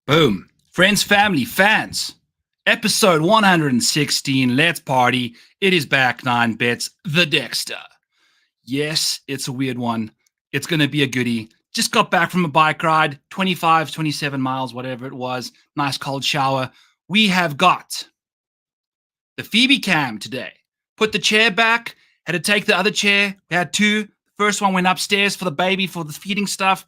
Boom. Friends, family, fans. Episode 116. Let's party. It is back 9 bets. The DEKSTER. Yes, it's a weird one. It's going to be a goodie. Just got back from a bike ride. 25, 27 miles, whatever it was. Nice cold shower. We have got the Phoebe cam today. Put the chair back. Had to take the other chair. We had two. The first one went upstairs for the baby, for the feeding stuff.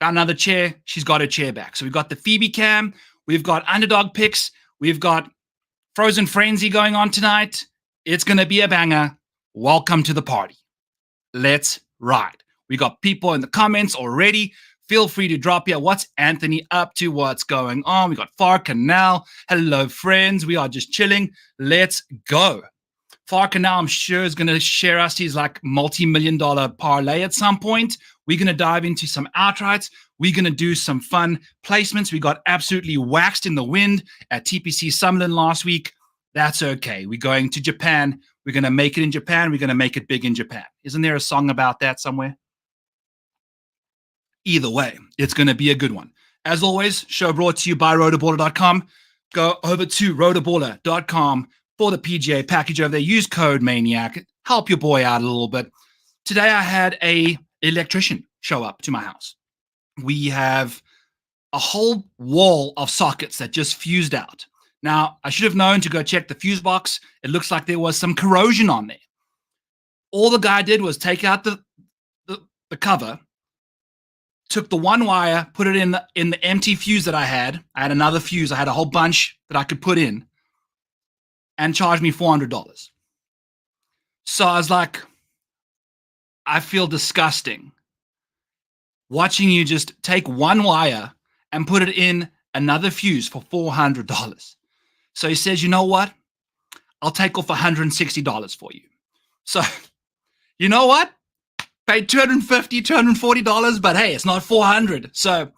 Got another chair. She's got her chair back. So we've got the Phoebe cam. We've got Underdog picks. We've got Frozen Frenzy going on tonight. It's going to be a banger. Welcome to the party. Let's ride. We got people in the comments already. Feel free to drop here. What's Anthony up to? What's going on? We got Far Canal. Hello, friends. We are just chilling. Let's go. Far Canal, I'm sure, is going to share us his like multi-million-dollar parlay at some point. We're going to dive into some outrights. We're going to do some fun placements. We got absolutely waxed in the wind at TPC Summerlin last week. That's okay. We're going to Japan. We're going to make it in Japan. We're going to make it big in Japan. Isn't there a song about that somewhere? Either way, it's going to be a good one. As always, show brought to you by rotoballer.com. Go over to rotoballer.com for the PGA package over there. Use code MANIAC. Help your boy out a little bit. Today I had a electrician show up to my house. We have a whole wall of sockets that just fused out. Now, I should have known to go check the fuse box. It looks like there was some corrosion on there. All the guy did was take out the cover, took the one wire, put it in the empty fuse that I had. I had another fuse. I had a whole bunch that I could put in, and charged me $400. So I was like, I feel disgusting watching you just take one wire and put it in another fuse for $400. So he says, you know what? I'll take off $160 for you. So, you know what? Paid $250, $240, but hey, it's not $400. So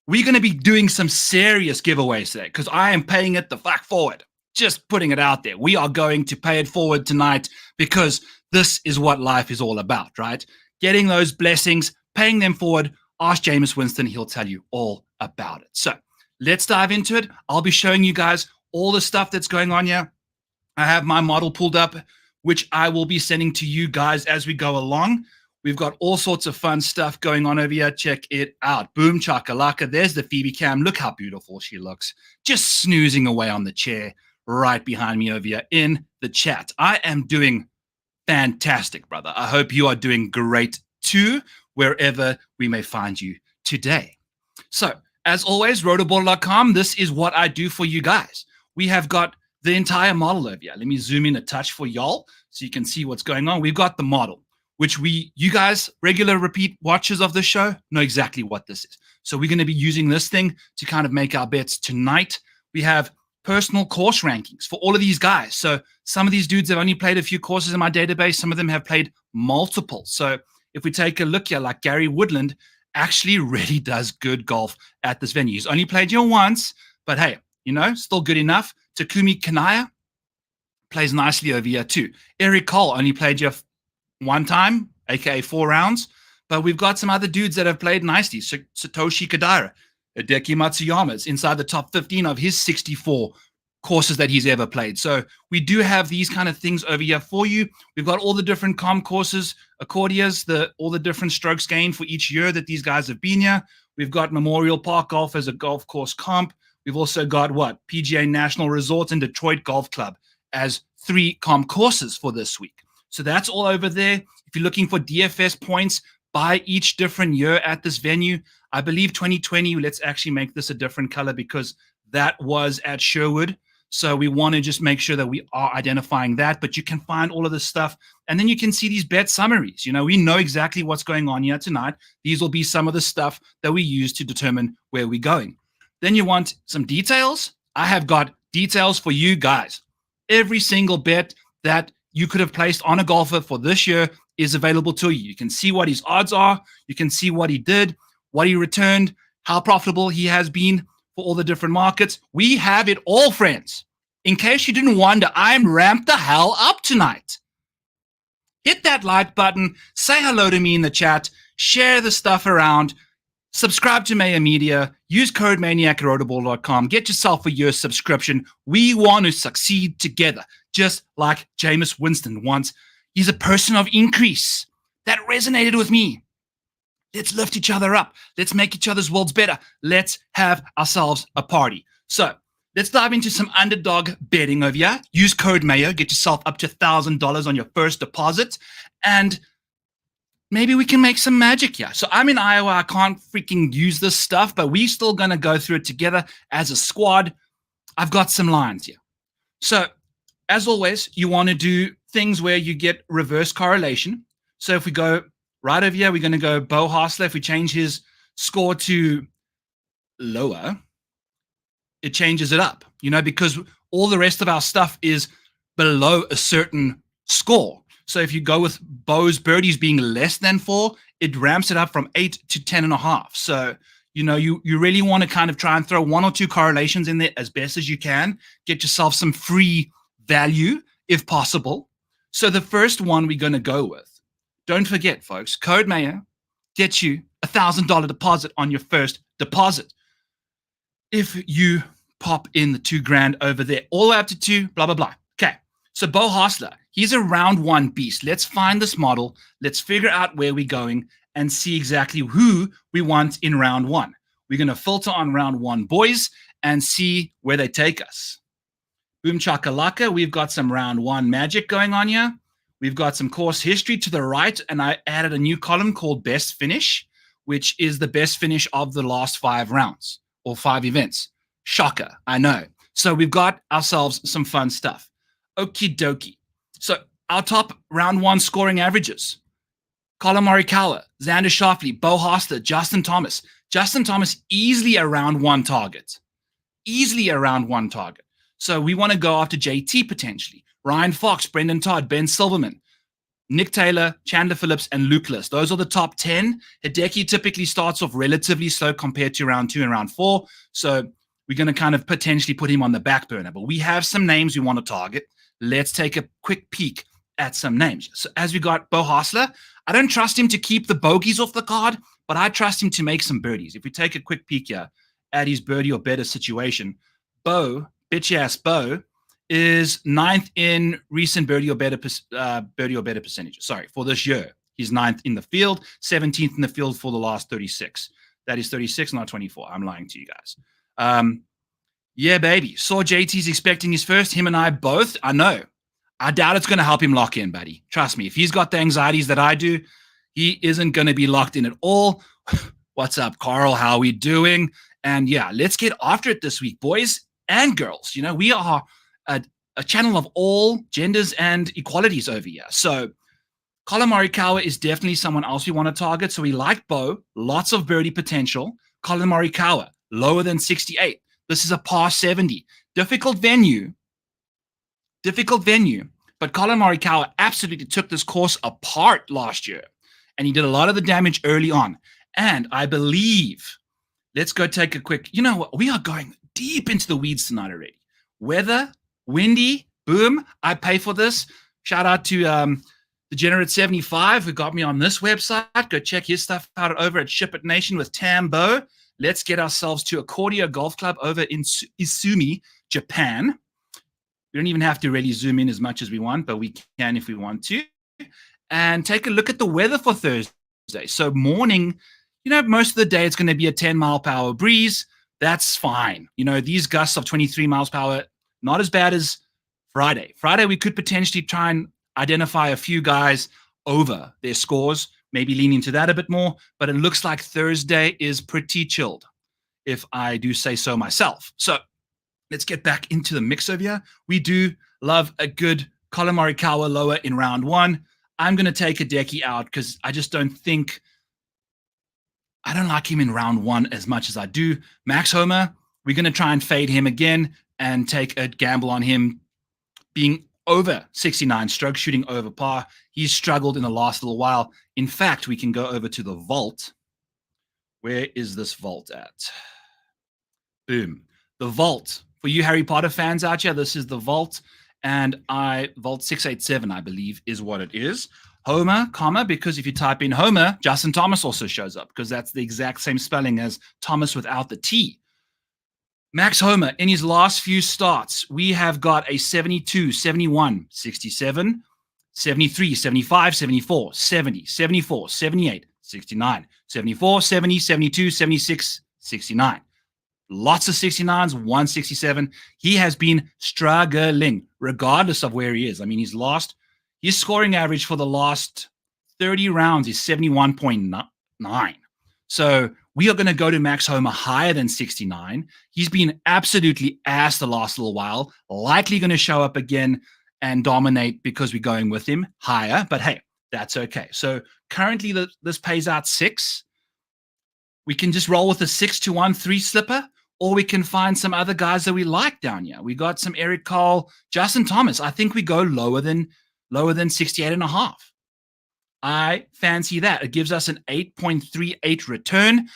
we're going to be doing some serious giveaways today because I am paying it the fuck forward. Just putting it out there. We are going to pay it forward tonight because this is what life is all about, right? Getting those blessings, paying them forward. Ask Jameis Winston. He'll tell you all about it. So let's dive into it. I'll be showing you guys all the stuff that's going on here. I have my model pulled up, which I will be sending to you guys as we go along. We've got all sorts of fun stuff going on over here. Check it out. Boom chakalaka. There's the Phoebe cam. Look how beautiful she looks. Just snoozing away on the chair right behind me over here in the chat. I am doing fantastic, brother. I hope you are doing great too, wherever we may find you today. So, as always, rotoballer.com, this is what I do for you guys. We have got the entire model over here. Let me zoom in a touch for y'all so you can see what's going on. We've got the model, which you guys, regular repeat watchers of the show, know exactly what this is. So we're going to be using this thing to kind of make our bets tonight. We have personal course rankings for all of these guys. So some of these dudes have only played a few courses in my database. Some of them have played multiple. So if we take a look here, like Gary Woodland actually really does good golf at this venue. He's only played here once, but hey, still good enough. Takumi Kanaya plays nicely over here too. Eric Cole only played here one time, aka 4 rounds, but we've got some other dudes that have played nicely. Satoshi Kodaira, Hideki Matsuyama is inside the top 15 of his 64 courses that he's ever played. So we do have these kind of things over here for you. We've got all the different comp courses, Accordias, all the different strokes gained for each year that these guys have been here. We've got Memorial Park Golf as a golf course comp. We've also got PGA National Resort and Detroit Golf Club as 3 comp courses for this week. So that's all over there. If you're looking for DFS points by each different year at this venue, I believe 2020, let's actually make this a different color because that was at Sherwood. So we want to just make sure that we are identifying that, but you can find all of this stuff. And then you can see these bet summaries. We know exactly what's going on here tonight. These will be some of the stuff that we use to determine where we're going. Then you want some details. I have got details for you guys. Every single bet that you could have placed on a golfer for this year is available to you. You can see what his odds are. You can see what he did, what he returned, how profitable he has been for all the different markets. We have it all, friends. In case you didn't wonder, I'm ramped the hell up tonight. Hit that like button, say hello to me in the chat, share the stuff around. Subscribe to Mayo Media. Use code Maniac at rotorball.com. Get yourself a year subscription. We want to succeed together, just like Jameis Winston wants. He's a person of increase. That resonated with me. Let's lift each other up. Let's make each other's worlds better. Let's have ourselves a party. So let's dive into some underdog betting over here. Use code Mayo. Get yourself up to $1,000 on your first deposit. And maybe we can make some magic here. So I'm in Iowa. I can't freaking use this stuff, but we're still going to go through it together as a squad. I've got some lines here. So as always, you want to do things where you get reverse correlation. So if we go right over here, we're going to go Beau Hossler. If we change his score to lower, it changes it up, because all the rest of our stuff is below a certain score. So if you go with Beau's birdies being less than 4, it ramps it up from 8 to 10.5. So, you really want to kind of try and throw 1 or 2 correlations in there as best as you can. Get yourself some free value if possible. So the first one we're going to go with, don't forget, folks, code Mayo gets you $1,000 deposit on your first deposit. If you pop in the $2,000 over there, all the way up to 2, blah, blah, blah. Okay. So Beau Hossler, he's a round 1 beast. Let's find this model. Let's figure out where we're going and see exactly who we want in round 1. We're going to filter on round 1 boys and see where they take us. Boom chakalaka. We've got some round 1 magic going on here. We've got some course history to the right, and I added a new column called best finish, which is the best finish of the last 5 rounds or 5 events. Shocker, I know. So we've got ourselves some fun stuff. Okie dokie. So our top round 1 scoring averages. Collin Morikawa, Xander Schauffele, Beau Hossler, Justin Thomas. Justin Thomas easily a round 1 target. Easily a round 1 target. So we want to go after JT potentially. Ryan Fox, Brendan Todd, Ben Silverman, Nick Taylor, Chandler Phillips, and Luke List. Those are the top 10. Hideki typically starts off relatively slow compared to round 2 and round 4. So we're going to kind of potentially put him on the back burner. But we have some names we want to target. Let's take a quick peek at some names. So as we got Beau Hossler, I don't trust him to keep the bogeys off the card, but I trust him to make some birdies. If we take a quick peek here at his birdie or better situation, Beau, bitch-ass Beau, is 9th in recent birdie or better percentages. Sorry, for this year. He's 9th in the field, 17th in the field for the last 36. That is 36, not 24. I'm lying to you guys. Yeah, baby. Saw JT's expecting his first. Him and I both. I know. I doubt it's going to help him lock in, buddy. Trust me. If he's got the anxieties that I do, he isn't going to be locked in at all. What's up, Carl? How we doing? And yeah, let's get after it this week, boys and girls. We are a channel of all genders and equalities over here. So Collin Morikawa is definitely someone else we want to target. So we like Beau, lots of birdie potential. Collin Morikawa, lower than 68. This is a par 70. Difficult venue. But Collin Morikawa absolutely took this course apart last year. And he did a lot of the damage early on. And I believe, let's go take a quick, we are going deep into the weeds tonight already. Weather, windy, boom, I pay for this. Shout out to Degenerate75 who got me on this website. Go check his stuff out over at Ship It Nation with Tambo. Let's get ourselves to Accordia Golf Club over in Izumi, Japan. We don't even have to really zoom in as much as we want, but we can if we want to. And take a look at the weather for Thursday. So morning, most of the day it's going to be a 10-mile-per-hour breeze. That's fine. These gusts of 23 miles per hour, not as bad as Friday. Friday, we could potentially try and identify a few guys over their scores, maybe lean into that a bit more. But it looks like Thursday is pretty chilled, if I do say so myself. So let's get back into the mix over here. We do love a good Collin Morikawa lower in round 1. I'm going to take Hideki out because I just don't think – I don't like him in round 1 as much as I do. Max Homer, we're going to try and fade him again and take a gamble on him being over 69 strokes, shooting over par. He's struggled in the last little while. In fact, we can go over to the vault. Where is this vault at? Boom. The vault. For you Harry Potter fans out here, this is the vault. And Vault 687, I believe, is what it is. Homer, comma, because if you type in Homer, Justin Thomas also shows up because that's the exact same spelling as Thomas without the T. Max Homer, in his last few starts, we have got a 72, 71, 67, 73, 75, 74, 70, 74, 78, 69, 74, 70, 72, 76, 69. Lots of 69s, 167. He has been struggling regardless of where he is. I mean, his scoring average for the last 30 rounds is 71.9. So we are going to go to Max Homer higher than 69. He's been absolutely ass the last little while, likely going to show up again and dominate because we're going with him higher. But hey, that's okay. So currently this pays out 6. We can just roll with a 6-1 3 slipper, or we can find some other guys that we like down here. We got some Eric Cole, Justin Thomas. I think we go lower than 68.5. I fancy that. It gives us an 8.38 return.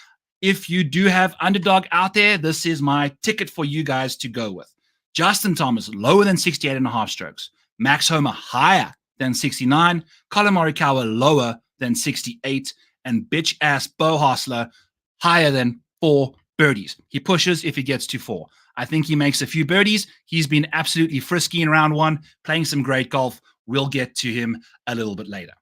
If you do have Underdog out there, this is my ticket for you guys to go with. Justin Thomas, lower than 68.5 strokes. Max Homer, higher than 69. Colin Morikawa, lower than 68. And bitch-ass Beau Hossler, higher than 4 birdies. He pushes if he gets to 4. I think he makes a few birdies. He's been absolutely frisky in round 1, playing some great golf. We'll get to him a little bit later.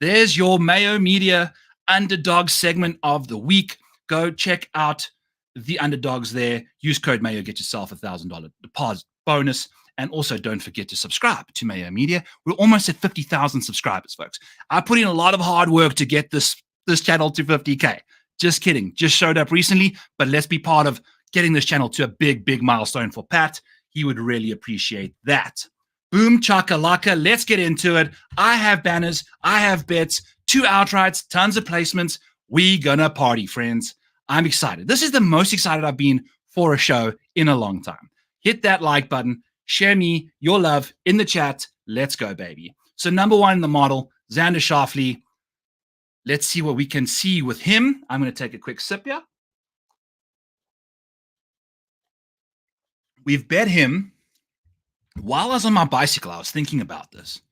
There's your Mayo Media Underdog segment of the week. Go check out the Underdogs there. Use code Mayo, get yourself $1,000 deposit bonus. And also don't forget to subscribe to Mayo Media. We're almost at 50,000 subscribers, folks. I put in a lot of hard work to get this channel to 50K. Just kidding. Just showed up recently, but let's be part of getting this channel to a big, big milestone for Pat. He would really appreciate that. Boom chakalaka. Let's get into it. I have banners. I have bets, 2 outrights, tons of placements. We gonna party, friends. I'm excited. This is the most excited I've been for a show in a long time. Hit that like button. Share me your love in the chat. Let's go, baby. So number 1 in the model, Xander Schauffele. Let's see what we can see with him. I'm going to take a quick sip here. We've bet him. While I was on my bicycle, I was thinking about this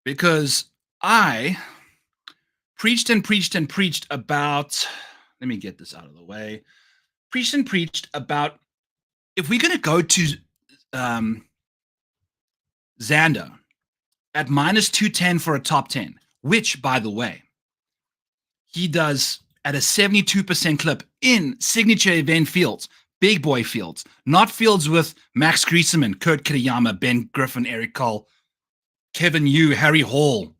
because I preached and preached and preached about, let me get this out of the way, preached and preached about if we're going to go to Xander at minus 210 for a top 10, which, by the way, he does at a 72% clip in signature event fields, big boy fields, not fields with Max Griesemann, Kurt Kitayama, Ben Griffin, Eric Cole, Kevin Yu, Harry Hall,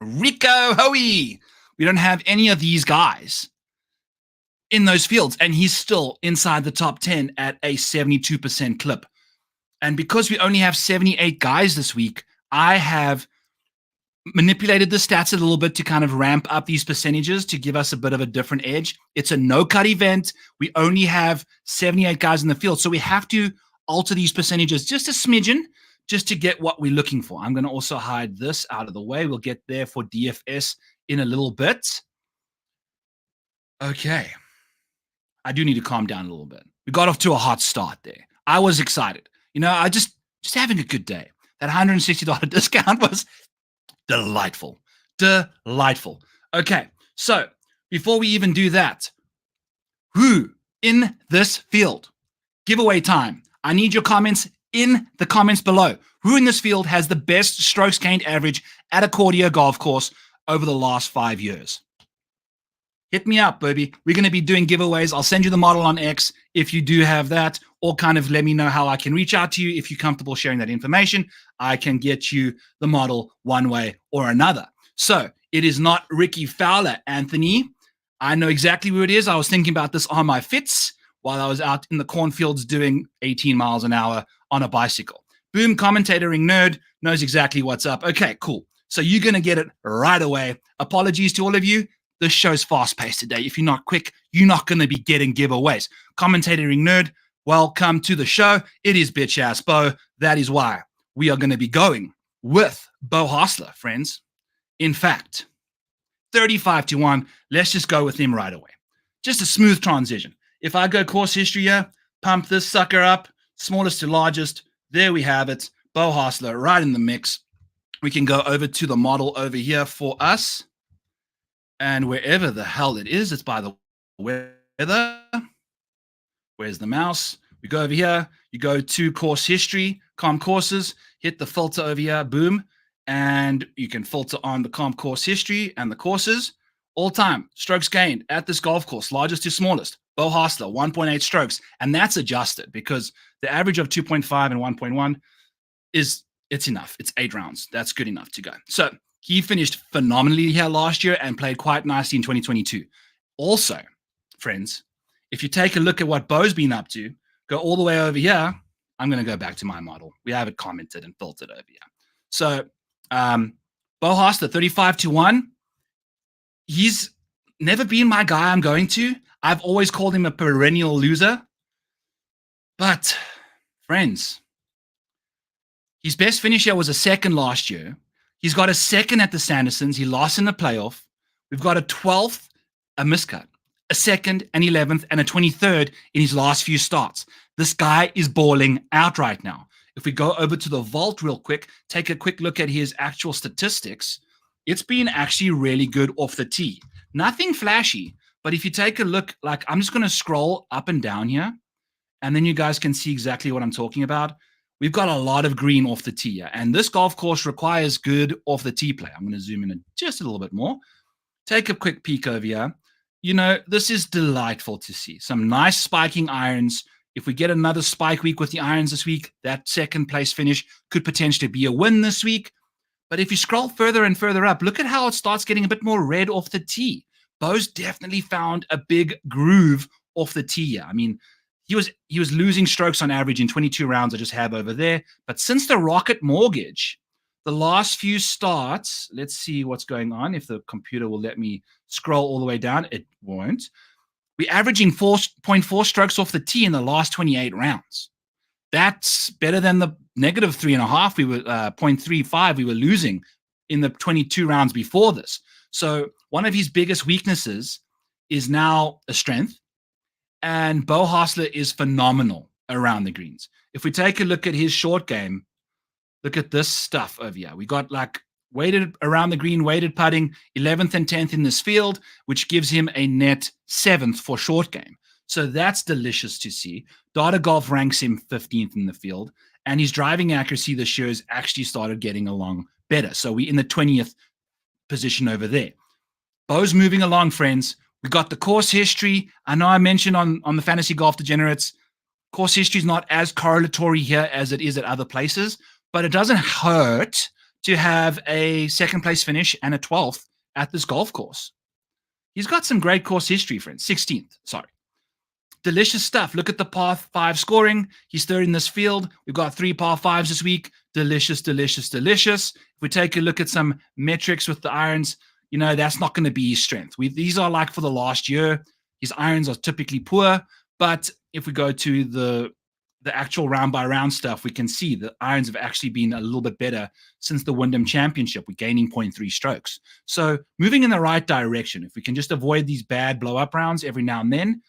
Rico Hoge. We don't have any of these guys in those fields, and he's still inside the top 10 at a 72% clip. And because we only have 78 guys this week, I have manipulated the stats a little bit to kind of ramp up these percentages to give us a bit of a different edge. It's a no-cut event. We only have 78 guys in the field, so we have to alter these percentages just a smidgen just to get what we're looking for. I'm going to also hide this out of the way. We'll get there for DFS in a little bit. Okay. I do need to calm down a little bit. We got off to a hot start there. I was excited. You know, I just having a good day. That $160 discount was delightful. Delightful. Okay, so before we even do that, who in this field? Giveaway time. I need your comments in the comments below. Who in this field has the best strokes gained average at Accordia Golf Course over the last 5 years? Hit me up, baby. We're going to be doing giveaways. I'll send you the model on X if you do have that, or kind of let me know how I can reach out to you. If you're comfortable sharing that information, I can get you the model one way or another. So it is not Ricky Fowler, Anthony. I know exactly who it is. I was thinking about this on my fits while I was out in the cornfields doing 18 miles an hour on a bicycle. Boom, commentatoring nerd knows exactly what's up. Okay, cool. So you're going to get it right away. Apologies to all of you. This show's fast-paced today. If you're not quick, you're not going to be getting giveaways. Commentating nerd, welcome to the show. It is bitch-ass Beau. That is why we are going to be going with Beau Hossler, friends. In fact, 35-1. Let's just go with him right away. Just a smooth transition. If I go course history here, pump this sucker up, smallest to largest. There we have it. Beau Hossler right in the mix. We can go over to the model over here for us. And wherever the hell it is, it's by the weather. Where's the mouse? We go over here. You go to course history, comp courses, hit the filter over here, boom. And you can filter on the comp course history and the courses. All time, strokes gained at this golf course, largest to smallest. Beau Hossler, 1.8 strokes. And that's adjusted because the average of 2.5 and 1.1 it's enough. It's 8 rounds. That's good enough to go. So he finished phenomenally here last year and played quite nicely in 2022. Also, friends, if you take a look at what Beau's been up to, go all the way over here. I'm going to go back to my model. We have it commented and filtered over here. So Beau Hossler, 35-1. He's never been my guy I'm going to. I've always called him a perennial loser. But, friends, his best finish here was a second last year. He's got a second at the Sandersons. He lost in the playoff. We've got a 12th, a miscut, a second, an 11th, and a 23rd in his last few starts. This guy is balling out right now. If we go over to the vault real quick, take a quick look at his actual statistics, it's been actually really good off the tee. Nothing flashy, but if you take a look, like I'm just going to scroll up and down here, and then you guys can see exactly what I'm talking about. We've got a lot of green off the tee, and this golf course requires good off the tee play. I'm going to zoom in just a little bit more. Take a quick peek over here. You know, this is delightful to see. Some nice spiking irons. If we get another spike week with the irons this week, that second place finish could potentially be a win this week. But if you scroll further and further up, look at how it starts getting a bit more red off the tee. Beau's definitely found a big groove off the tee here. I mean, he was losing strokes on average in 22 rounds I just have over there. But since the Rocket Mortgage, the last few starts, let's see what's going on. If the computer will let me scroll all the way down, it won't. We're averaging 4.4 strokes off the tee in the last 28 rounds. That's better than the negative 3.5 we were 0.35 we were losing in the 22 rounds before this. So one of his biggest weaknesses is now a strength. And Beau Hossler is phenomenal around the greens. If we take a look at his short game, look at this stuff over here. We got like weighted around the green, weighted putting, 11th and 10th in this field, which gives him a net 7th for short game. So that's delicious to see. Data Golf ranks him 15th in the field, and his driving accuracy this year has actually started getting along better. So we're in the 20th position over there. Beau's moving along, friends. We got the course history. I know I mentioned on the Fantasy Golf Degenerates, course history is not as correlatory here as it is at other places, but it doesn't hurt to have a second place finish and a 12th at this golf course. He's got some great course history, friends. 16th, sorry. Delicious stuff. Look at the par 5 scoring. He's third in this field. We've got 3 par 5s this week. Delicious, delicious, delicious. If we take a look at some metrics with the irons, you know, that's not going to be his strength. These are like for the last year. His irons are typically poor, but if we go to the actual round by round stuff, we can see the irons have actually been a little bit better since the Wyndham Championship. We're gaining 0.3 strokes. So moving in the right direction. If we can just avoid these bad blow up rounds every now and then,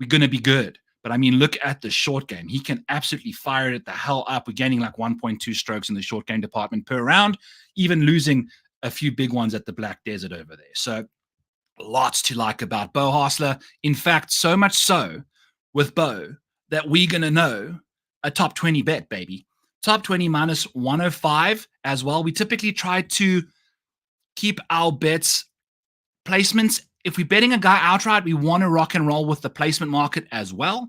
we're going to be good. But I mean, look at the short game. He can absolutely fire it the hell up. We're gaining like 1.2 strokes in the short game department per round, even losing a few big ones at the Black Desert over there. So lots to like about Beau Hossler. In fact, so much so with Beau that we're going to know a top 20 bet, baby. Top 20 minus 105 as well. We typically try to keep our bets placements. If we're betting a guy outright, we want to rock and roll with the placement market as well.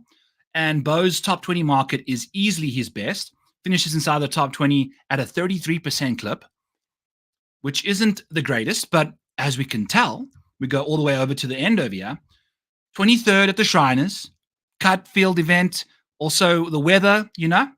And Beau's top 20 market is easily his best. Finishes inside the top 20 at a 33% clip, which isn't the greatest, but as we can tell, we go all the way over to the end over here. 23rd at the Shriners, cut field event, also the weather, you know.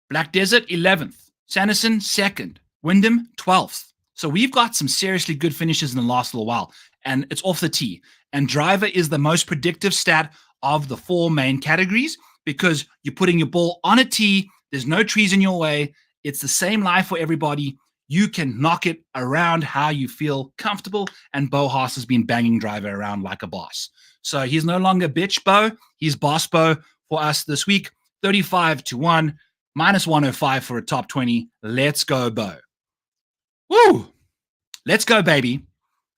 Black Desert, 11th. Sanderson, 2nd. Wyndham, 12th. So we've got some seriously good finishes in the last little while, and it's off the tee. And driver is the most predictive stat of the 4 main categories because you're putting your ball on a tee. There's no trees in your way. It's the same life for everybody. You can knock it around how you feel comfortable, and Beau Hossler has been banging driver around like a boss. So he's no longer bitch Beau. He's boss Beau for us this week. 35-1, minus 105 for a top 20. Let's go, Beau. Woo! Let's go, baby.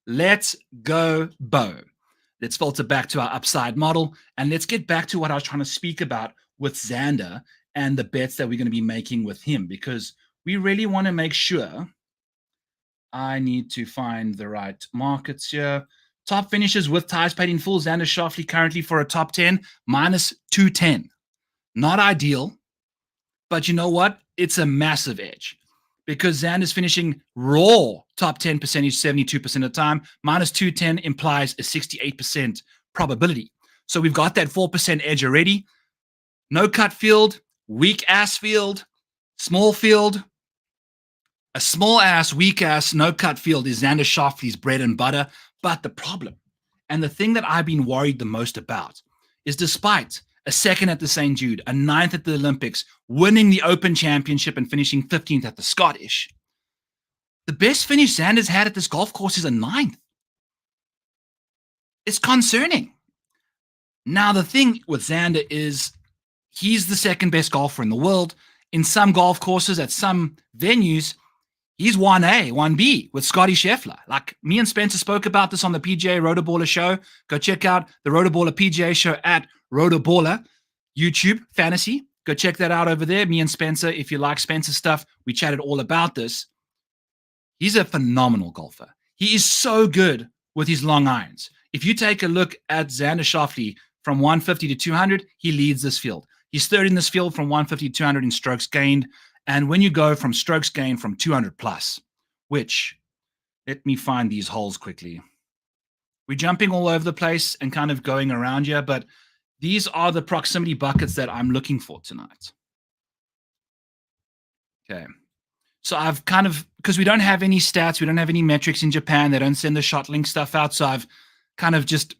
Let's go, Beau. Let's filter back to our upside model, and let's get back to what I was trying to speak about with Xander and the bets that we're going to be making with him, because we really want to make sure. I need to find the right markets here. Top finishes with ties paid in full. Xander Schauffele currently for a top 10, minus 210. Not ideal, but you know what? It's a massive edge because Xander's finishing raw top 10 percentage 72% of the time. Minus 210 implies a 68% probability. So we've got that 4% edge already. No cut field, weak ass field, small field. A small ass, weak ass, no cut field is Xander Schauffele's bread and butter. But the problem, and the thing that I've been worried the most about, is despite a second at the St. Jude, a ninth at the Olympics, winning the Open Championship and finishing 15th at the Scottish, the best finish Xander's had at this golf course is a ninth. It's concerning. Now, the thing with Xander is he's the second best golfer in the world. In some golf courses, at some venues, he's 1A, 1B with Scotty Scheffler. Like me and Spencer spoke about this on the PGA Rotoballer show. Go check out the Rotoballer PGA show at Rotoballer YouTube Fantasy. Go check that out over there. Me and Spencer, if you like Spencer stuff, we chatted all about this. He's a phenomenal golfer. He is so good with his long irons. If you take a look at Xander Schauffele from 150 to 200, he leads this field. He's third in this field from 150 to 200 in strokes gained. And when you go from strokes gained from 200 plus, which, let me find these holes quickly. We're jumping all over the place and kind of going around here, but these are the proximity buckets that I'm looking for tonight. Okay. So I've kind of, because we don't have any stats, we don't have any metrics in Japan, they don't send the shot link stuff out, so I've kind of just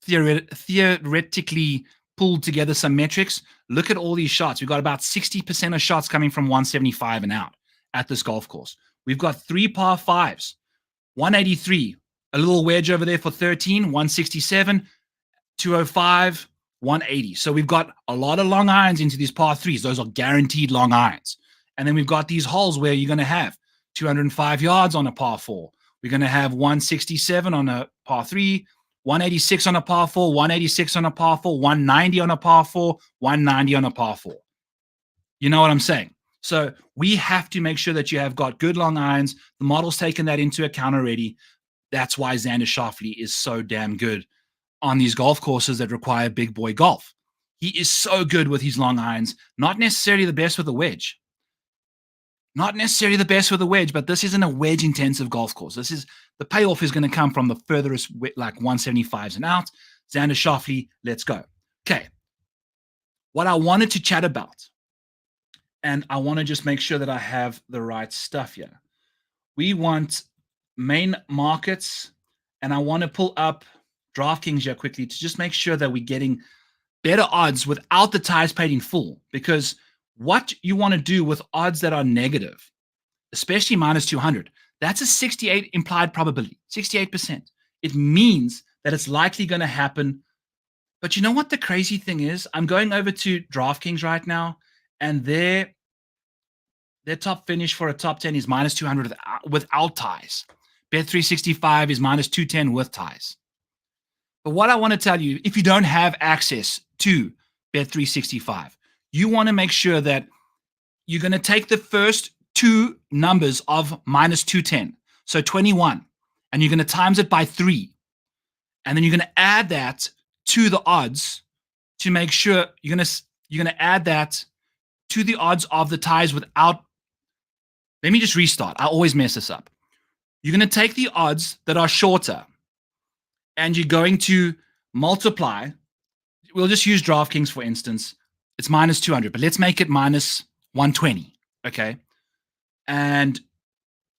theoretically pulled together some metrics. Look at all these shots. We've got about 60% of shots coming from 175 and out at this golf course. We've got 3 par 5s, 183, a little wedge over there for 13, 167, 205, 180. So we've got a lot of long irons into these par 3s. Those are guaranteed long irons. And then we've got these holes where you're going to have 205 yards on a par 4. We're going to have 167 on a par 3, 186 on a par 4, 186 on a par 4, 190 on a par 4, 190 on a par 4. You know what I'm saying? So we have to make sure that you have got good long irons. The model's taken that into account already. That's why Xander Schauffele is so damn good on these golf courses that require big boy golf. He is so good with his long irons, not necessarily the best with a wedge. Not necessarily the best with a wedge, but this isn't a wedge-intensive golf course. This is the payoff is going to come from the furthest, like 175s and out. Xander Schauffele, let's go. Okay. What I wanted to chat about, and I want to just make sure that I have the right stuff here. We want main markets, and I want to pull up DraftKings here quickly to just make sure that we're getting better odds without the ties paid in full, because what you want to do with odds that are negative, especially minus 200, that's a 68 implied probability, 68%. It means that it's likely going to happen. But you know what the crazy thing is? I'm going over to DraftKings right now, and their top finish for a top 10 is minus 200 without ties. Bet365 is minus 210 with ties. But what I want to tell you, if you don't have access to Bet365, you want to make sure that you're going to take the first 2 numbers of minus 210, so 21, and you're going to times it by 3. And then you're going to add that to the odds to make sure you're going to add that to the odds of the ties without. Let me just restart. I always mess this up. You're going to take the odds that are shorter and you're going to multiply. We'll just use DraftKings, for instance. It's minus 200, but let's make it minus 120, okay? And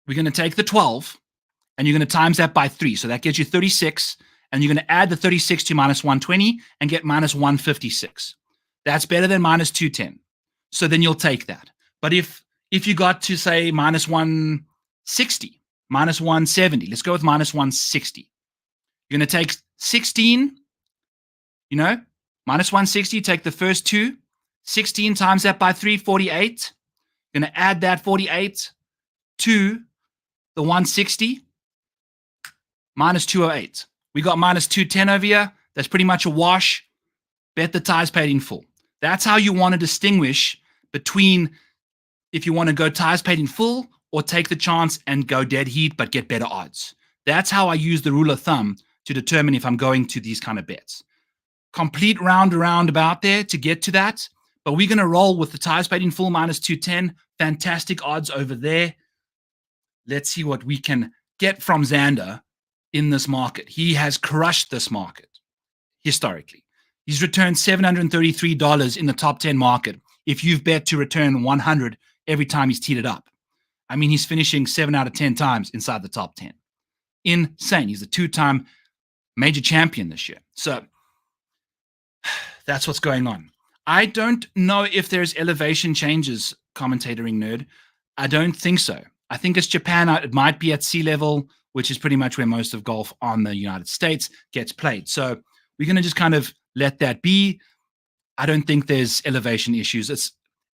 we're going to take the 12, and you're going to times that by 3. So that gives you 36, and you're going to add the 36 to minus 120 and get minus 156. That's better than minus 210. So then you'll take that. But if you got to, say, minus 160, minus 170, let's go with minus 160. You're going to take 16, minus 160, take the first 2, 16 times that by 3, 48. Going to add that 48 to the 160, minus 208. We got minus 210 over here. That's pretty much a wash. Bet the ties paid in full. That's how you want to distinguish between if you want to go ties paid in full or take the chance and go dead heat but get better odds. That's how I use the rule of thumb to determine if I'm going to these kind of bets. Complete round around about there to get to that, but we're going to roll with the ties paid in full minus 210. Fantastic odds over there. Let's see what we can get from Xander in this market. He has crushed this market historically. He's returned $733 in the top 10 market if you've bet to return 100 every time he's teed it up. I mean, he's finishing 7 out of 10 times inside the top 10. Insane. He's a 2-time major champion this year. So that's what's going on. I don't know if there's elevation changes, Commentatoring Nerd. I don't think so. I think it's Japan. It might be at sea level, which is pretty much where most of golf on the United States gets played. So we're going to just kind of let that be. I don't think there's elevation issues.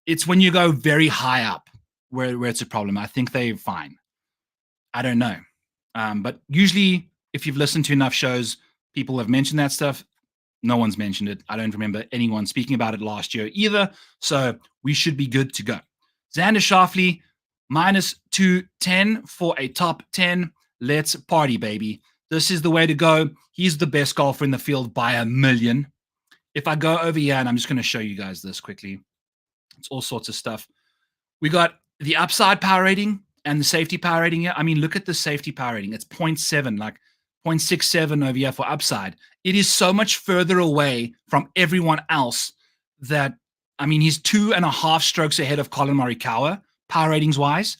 It's when you go very high up where it's a problem. I think they're fine. I don't know. But usually, if you've listened to enough shows, people have mentioned that stuff. No one's mentioned it. I don't remember anyone speaking about it last year either. So we should be good to go. Xander Schauffele, minus 210 for a top 10. Let's party, baby. This is the way to go. He's the best golfer in the field by a million. If I go over here, and I'm just going to show you guys this quickly. It's all sorts of stuff. We got the upside power rating and the safety power rating here. I mean, look at the safety power rating. It's 0.7, like 0.67 over here for upside. It is so much further away from everyone else that, I mean, he's 2.5 strokes ahead of Colin Morikawa, power ratings wise.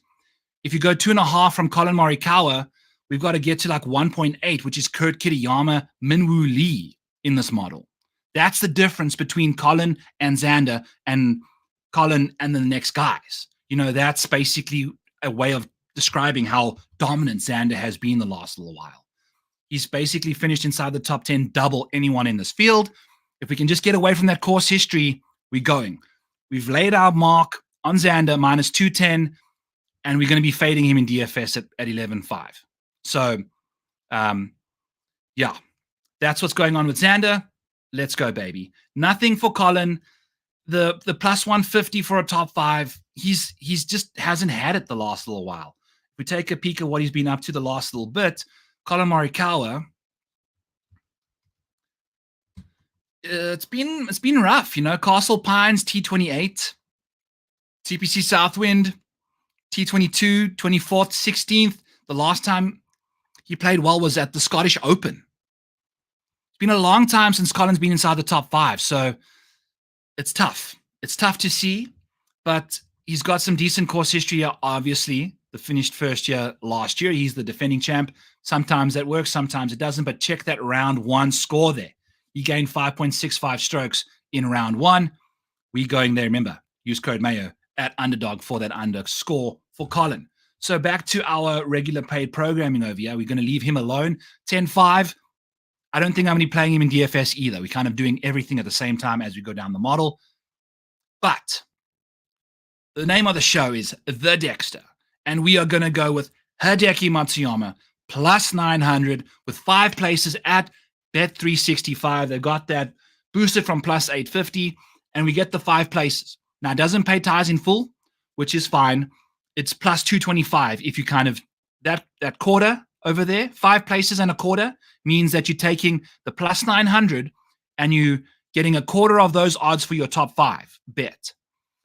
If you go 2.5 from Colin Morikawa, we've got to get to like 1.8, which is Kurt Kitayama, Minwoo Lee in this model. That's the difference between Colin and Xander and Colin and the next guys. You know, that's basically a way of describing how dominant Xander has been the last little while. He's basically finished inside the top 10, double anyone in this field. If we can just get away from that course history, we're going. We've laid our mark on Xander, minus 210, and we're going to be fading him in DFS at 11.5. So, yeah, that's what's going on with Xander. Let's go, baby. Nothing for Colin. The plus 150 for a top 5, he's just hasn't had it the last little while. If we take a peek at what he's been up to the last little bit, Colin Morikawa, it's been rough, you know. Castle Pines, T28, TPC Southwind, T22, 24th, 16th. The last time he played well was at the Scottish Open. It's been a long time since Colin's been inside the top 5, so it's tough. It's tough to see, but he's got some decent course history here, obviously. The finished first year last year. He's the defending champ. Sometimes that works, sometimes it doesn't, but check that round 1 score there. He gained 5.65 strokes in round 1. We going there, remember, use code Mayo at Underdog for that underscore for Colin. So back to our regular paid programming over here. We're going to leave him alone. 10.5. I don't think I'm going to be playing him in DFS either. We're kind of doing everything at the same time as we go down the model. But the name of the show is The DEKSTER. And we are going to go with Hideki Matsuyama plus 900 with 5 places at Bet365. They got that boosted from plus 850, and we get the 5 places. Now, it doesn't pay ties in full, which is fine. It's plus 225 if you kind of, that quarter over there, 5 places and a quarter means that you're taking the plus 900 and you getting a quarter of those odds for your top 5 bet.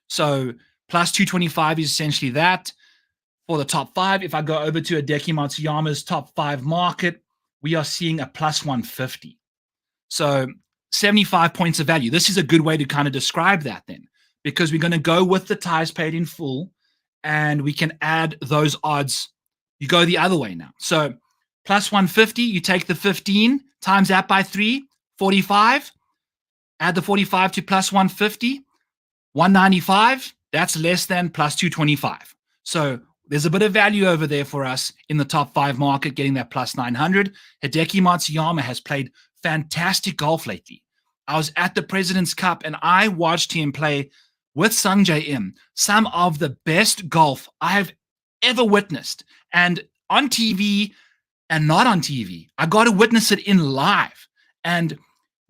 So plus 225 is essentially that. For the top 5, if I go over to Hideki Matsuyama's top 5 market, we are seeing a plus 150. So 75 points of value. This is a good way to kind of describe that then, because we're going to go with the ties paid in full and we can add those odds. You go the other way now. So plus 150, you take the 15 times that by 3, 45. Add the 45 to plus 150, 195. That's less than plus 225. So there's a bit of value over there for us in the top 5 market, getting that plus 900. Hideki Matsuyama has played fantastic golf lately. I was at the President's Cup and I watched him play with Sung Jae Im, some of the best golf I have ever witnessed. And on TV and not on TV. I got to witness it in live. And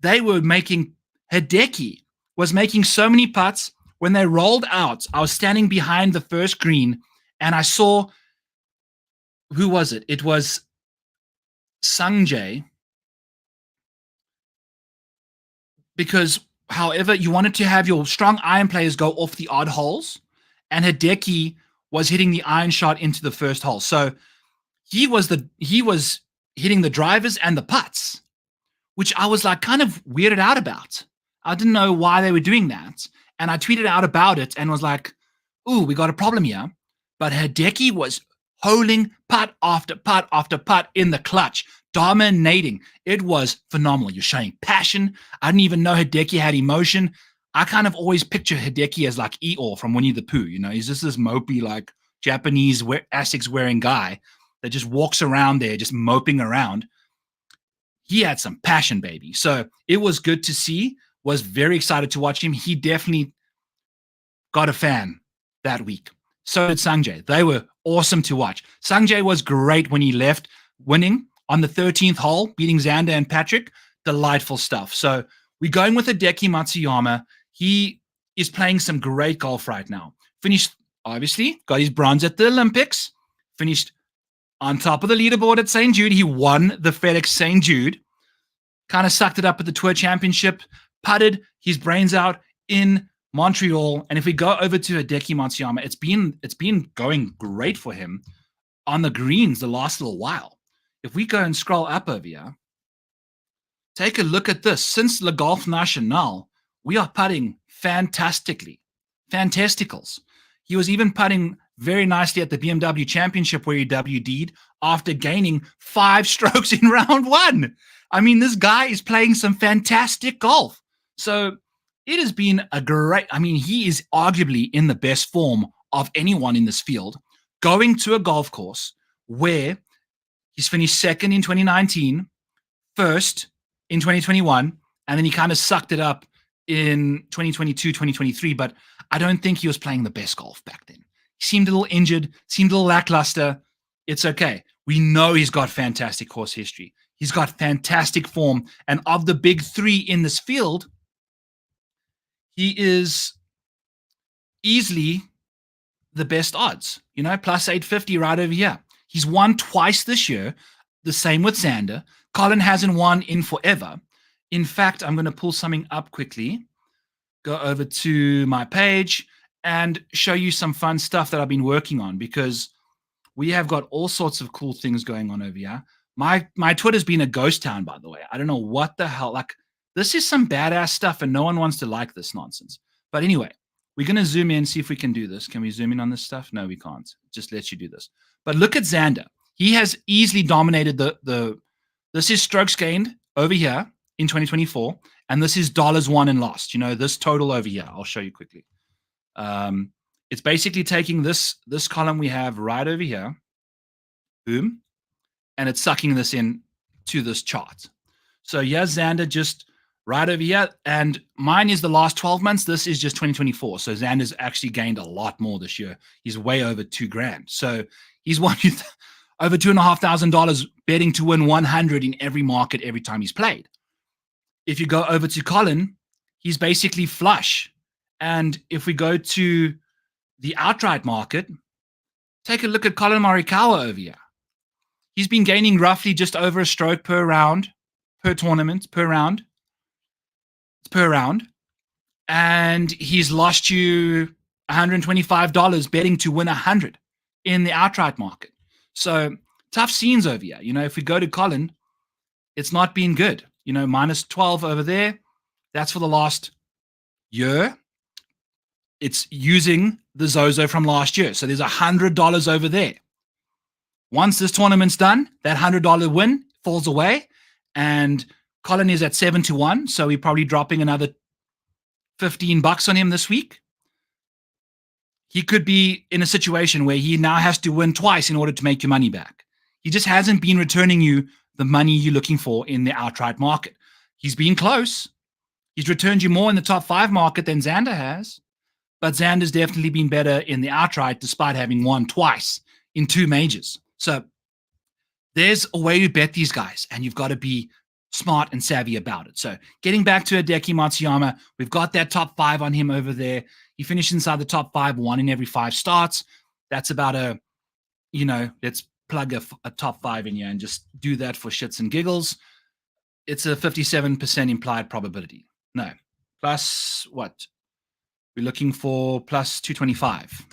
they were making, Hideki was making so many putts. When they rolled out, I was standing behind the first green and I saw, who was it? It was Sanjay. Because, however, you wanted to have your strong iron players go off the odd holes, and Hideki was hitting the iron shot into the first hole. So he was hitting the drivers and the putts, which I was like kind of weirded out about. I didn't know why they were doing that. And I tweeted out about it and was like, ooh, we got a problem here. But Hideki was holing putt after putt after putt in the clutch, dominating. It was phenomenal. You're showing passion. I didn't even know Hideki had emotion. I kind of always picture Hideki as like Eeyore from Winnie the Pooh. You know, he's just this mopey, like Japanese Asics wearing guy that just walks around there, just moping around. He had some passion, baby. So it was good to see. Was very excited to watch him. He definitely got a fan that week. So did Sanjay. They were awesome to watch. Sanjay was great when he left, winning on the 13th hole, beating Xander and Patrick. Delightful stuff. So we're going with Hideki Matsuyama. He is playing some great golf right now. Finished, obviously, got his bronze at the Olympics. Finished on top of the leaderboard at St. Jude. He won the FedEx St. Jude. Kind of sucked it up at the Tour Championship. Putted his brains out in Montreal. And if we go over to Hideki Matsuyama, it's been going great for him on the greens the last little while. If we go and scroll up over here, take a look at this. Since Le Golf National, we are putting fantastically. Fantasticals. He was even putting very nicely at the BMW Championship where he WD'd after gaining 5 strokes in round 1. I mean, this guy is playing some fantastic golf. So it has been a great, I mean, he is arguably in the best form of anyone in this field, going to a golf course where he's finished second in 2019, first in 2021, and then he kind of sucked it up in 2022, 2023, but I don't think he was playing the best golf back then. He seemed a little injured, seemed a little lackluster. It's okay. We know he's got fantastic course history. He's got fantastic form, and of the big 3 in this field, he is easily the best odds, you know, plus 850 right over here. He's won twice this year, the same with Xander. Colin hasn't won in forever. In fact, I'm going to pull something up quickly, go over to my page and show you some fun stuff that I've been working on, because we have got all sorts of cool things going on over here. My Twitter's been a ghost town, by the way. I don't know what the hell, like, this is some badass stuff and no one wants to like this nonsense. But anyway, we're going to zoom in, see if we can do this. Can we zoom in on this stuff? No, we can't. It just lets you do this. But look at Xander. He has easily dominated this is strokes gained over here in 2024. And this is dollars won and lost. You know, this total over here. I'll show you quickly. It's basically taking this column we have right over here. Boom. And it's sucking this in to this chart. So here's Xander just right over here. And mine is the last 12 months. This is just 2024. So Xander's actually gained a lot more this year. He's way over $2,000. So he's won over $2,500 betting to win 100 in every market every time he's played. If you go over to Colin, he's basically flush. And if we go to the outright market, take a look at Colin Morikawa over here. He's been gaining roughly just over a stroke per round, per tournament, per round. And he's lost you $125 betting to win 100 in the outright market. So tough scenes over here. You know, if we go to Colin, it's not been good. You know, minus 12 over there. That's for the last year. It's using the ZOZO from last year. So there's $100 over there. Once this tournament's done, that $100 win falls away, and Colin is at 7-1, so we're probably dropping another $15 on him this week. He could be in a situation where he now has to win twice in order to make your money back. He just hasn't been returning you the money you're looking for in the outright market. He's been close. He's returned you more in the top 5 market than Xander has, but Xander's definitely been better in the outright despite having won twice in 2 majors. So there's a way to bet these guys, and you've got to be smart and savvy about it. So getting back to Hideki Matsuyama, we've got that top 5 on him over there. He finished inside the top 5 1 in every 5 starts. That's about let's plug a top 5 in here and just do that for shits and giggles. It's a 57% implied probability. No, plus what? We're looking for plus 225.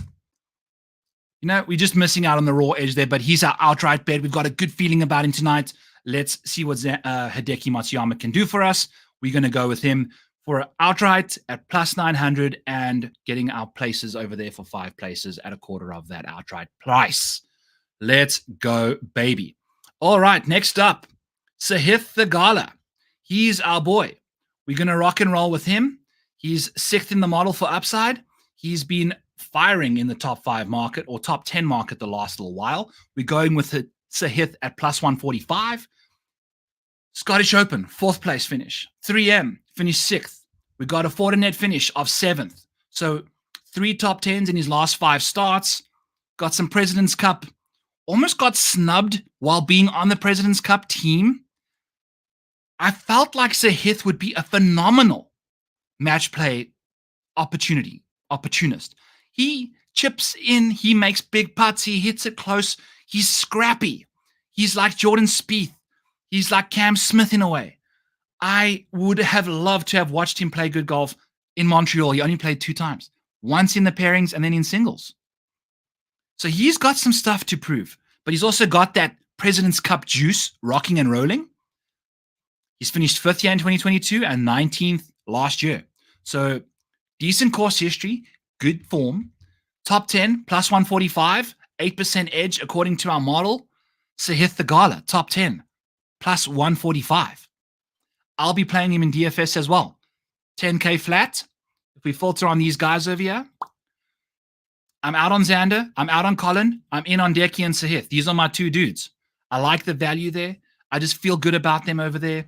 We're just missing out on the raw edge there, but he's our outright bet. We've got a good feeling about him tonight. Let's see what Hideki Matsuyama can do for us. We're going to go with him for an outright at plus 900 and getting our places over there for 5 places at a quarter of that outright price. Let's go, baby. All right, next up, Sahith Theegala. He's our boy. We're going to rock and roll with him. He's 6th in the model for upside. He's been firing in the top 5 market or top 10 market the last little while. We're going with Sahith at plus 145. Scottish Open, 4th place finish. 3M, finished 6th. We got a Fortinet finish of 7th. So 3 top 10s in his last 5 starts. Got some President's Cup. Almost got snubbed while being on the President's Cup team. I felt like Sahith would be a phenomenal match play opportunist. He chips in, he makes big putts, he hits it close, he's scrappy. He's like Jordan Spieth. He's like Cam Smith in a way. I would have loved to have watched him play good golf in Montreal. He only played 2 times, once in the pairings and then in singles. So he's got some stuff to prove, but he's also got that President's Cup juice rocking and rolling. He's finished 5th year in 2022 and 19th last year. So decent course history, good form. Top 10, plus 145, 8% edge according to our model. Sahith Theegala, top 10, plus 145. I'll be playing him in DFS as well. 10K flat. If we filter on these guys over here, I'm out on Xander. I'm out on Colin. I'm in on Deki and Sahith. These are my 2 dudes. I like the value there. I just feel good about them over there.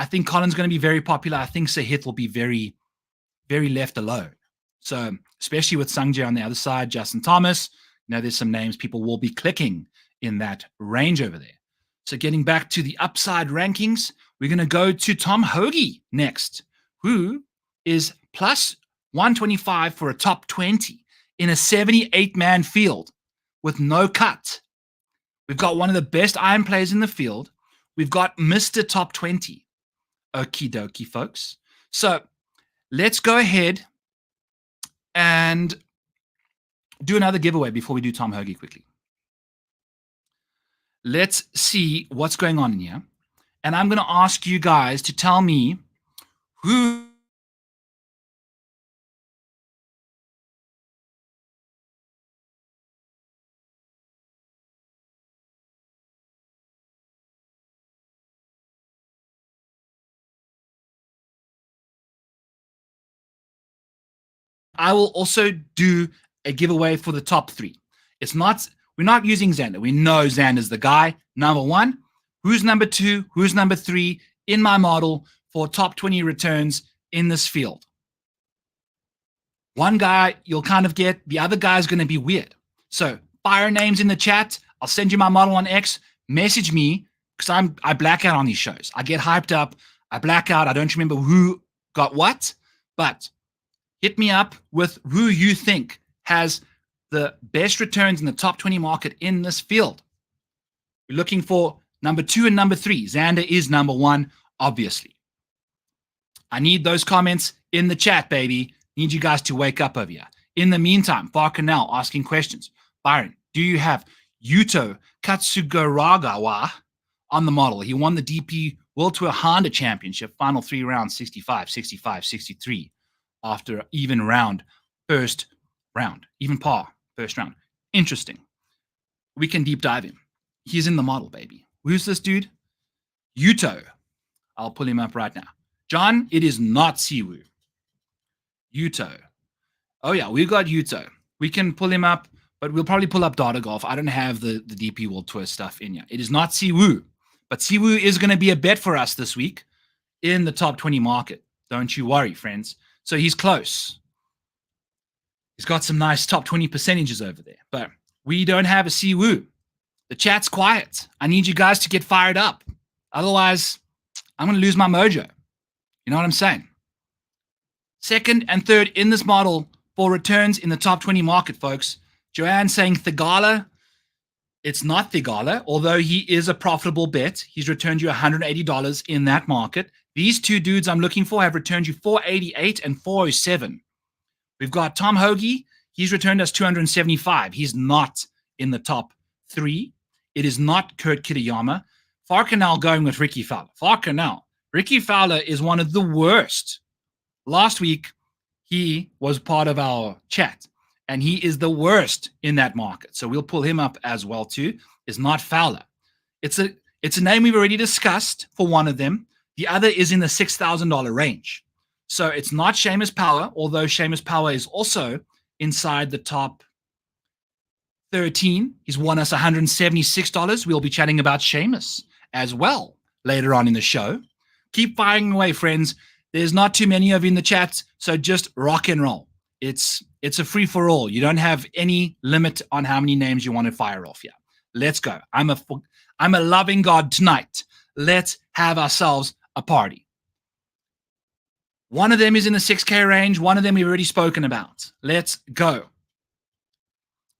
I think Colin's going to be very popular. I think Sahith will be very, very left alone. So especially with Sungjae on the other side, Justin Thomas, there's some names people will be clicking in that range over there. So getting back to the upside rankings, we're going to go to Tom Hoge next, who is plus 125 for a top 20 in a 78-man field with no cut. We've got one of the best iron players in the field. We've got Mr. Top 20. Okie dokie, folks. So let's go ahead and do another giveaway before we do Tom Hoge quickly. Let's see what's going on in here. And I'm going to ask you guys to tell me who I will also do a giveaway for the top 3. We're not using Xander. We know Xander's the guy. Number 1, who's number 2, who's number 3 in my model for top 20 returns in this field. One guy you'll kind of get, the other guy's going to be weird. So fire names in the chat. I'll send you my model on X. Message me because I black out on these shows. I get hyped up. I black out. I don't remember who got what, but hit me up with who you think has the best returns in the top 20 market in this field. We're looking for number 2 and number 3. Xander is number 1, obviously. I need those comments in the chat, baby. Need you guys to wake up over here. In the meantime, Barkanel asking questions. Byron, do you have Yuto Katsugaragawa on the model? He won the DP World Tour Honda Championship, final 3 rounds, 65, 65, 63. After even round, first round, even par, first round. Interesting. We can deep dive him. He's in the model, baby. Who's this dude? Yuto. I'll pull him up right now. John, it is not Siwoo. Yuto. Oh, yeah, we've got Yuto. We can pull him up, but we'll probably pull up Data Golf. I don't have the DP World Tour stuff in here. It is not Siwoo, but Siwoo is going to be a bet for us this week in the top 20 market. Don't you worry, friends. So he's close. He's got some nice top 20 percentages over there, but we don't have a Siwoo. The chat's quiet. I need you guys to get fired up. Otherwise, I'm going to lose my mojo. You know what I'm saying? Second and third in this model for returns in the top 20 market, folks. Joanne saying Theegala. It's not Theegala, although he is a profitable bet. He's returned you $180 in that market. These two dudes I'm looking for have returned you $488 and $407. We've got Tom Hoge. He's returned us $275. He's not in the top 3. It is not Kurt Kitayama. Farcanal going with Ricky Fowler. Farcanal. Ricky Fowler is one of the worst. Last week, he was part of our chat, and he is the worst in that market. So we'll pull him up as well, too. It's not Fowler. It's a name we've already discussed for one of them. The other is in the $6,000 range. So it's not Seamus Power, although Seamus Power is also inside the top 13. He's won us $176. We'll be chatting about Seamus as well later on in the show. Keep firing away, friends. There's not too many of you in the chat, so just rock and roll. It's a free-for-all. You don't have any limit on how many names you want to fire off here. Let's go. I'm a loving God tonight. Let's have ourselves a party. One of them is in the 6K range. One of them we've already spoken about. Let's go.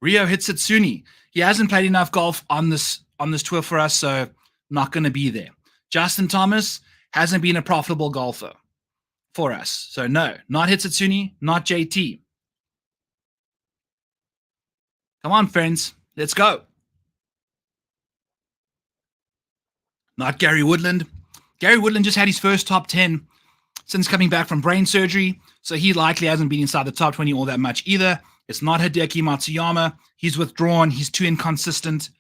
Ryo Hitsetsuni. He hasn't played enough golf on this tour for us, so not going to be there. Justin Thomas hasn't been a profitable golfer for us. So no, not Hitsetsuni, not JT. Come on, friends. Let's go. Not Gary Woodland. Gary Woodland just had his first top 10 since coming back from brain surgery, so he likely hasn't been inside the top 20 all that much either. It's not Hideki Matsuyama. He's withdrawn. He's too inconsistent.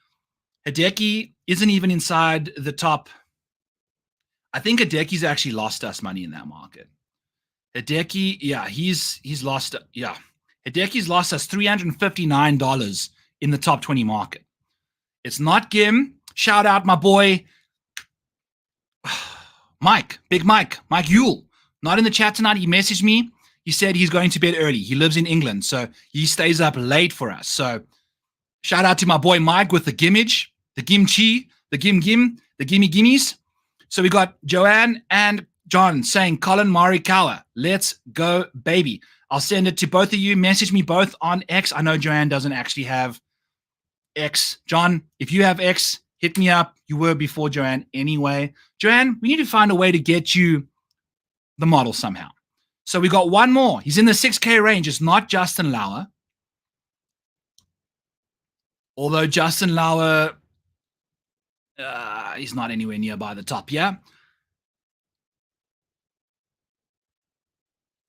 Hideki isn't even inside the top. I think Hideki's actually lost us money in that market. Hideki, yeah, he's lost. Yeah, Hideki's lost us $359 in the top 20 market. It's not Gim. Shout out my boy, Mike, Big Mike Yule. Not in the chat tonight. He messaged me. He said he's going to bed early. He lives in England, so he stays up late for us. So shout out to my boy Mike with the gimmage, the gimchi, the gim, the gimmies. So we got Joanne and John saying Colin Morikawa. Let's go, baby. I'll send it to both of you. Message me both on X. I know Joanne doesn't actually have X. John, if you have X, hit me up. You were before Joanne anyway. Joanne, we need to find a way to get you the model somehow. So we got one more. He's in the 6K range. It's not Justin Lauer. Although Justin Lauer, he's not anywhere nearby the top, yeah?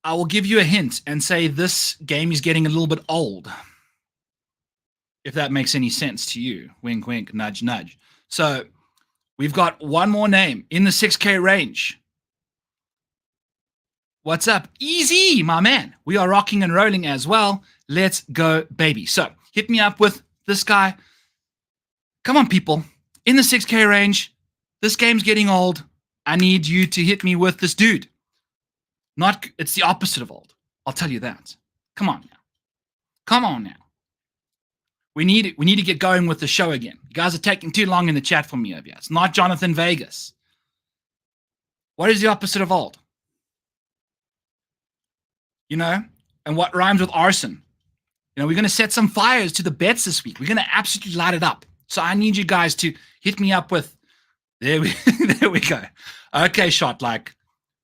I will give you a hint and say this game is getting a little bit old. If that makes any sense to you. Wink, wink, nudge, nudge. So we've got one more name in the 6K range. What's up? Easy, my man. We are rocking and rolling as well. Let's go, baby. So hit me up with this guy. Come on, people. In the 6K range, this game's getting old. I need you to hit me with this dude. It's the opposite of old. I'll tell you that. Come on now. Come on now. We need to get going with the show again. You guys are taking too long in the chat for me over here. It's not Jonathan Vegas. What is the opposite of old? You know, and what rhymes with arson? You know, we're going to set some fires to the bets this week. We're going to absolutely light it up. So I need you guys to hit me up with, there we go. Okay, shot like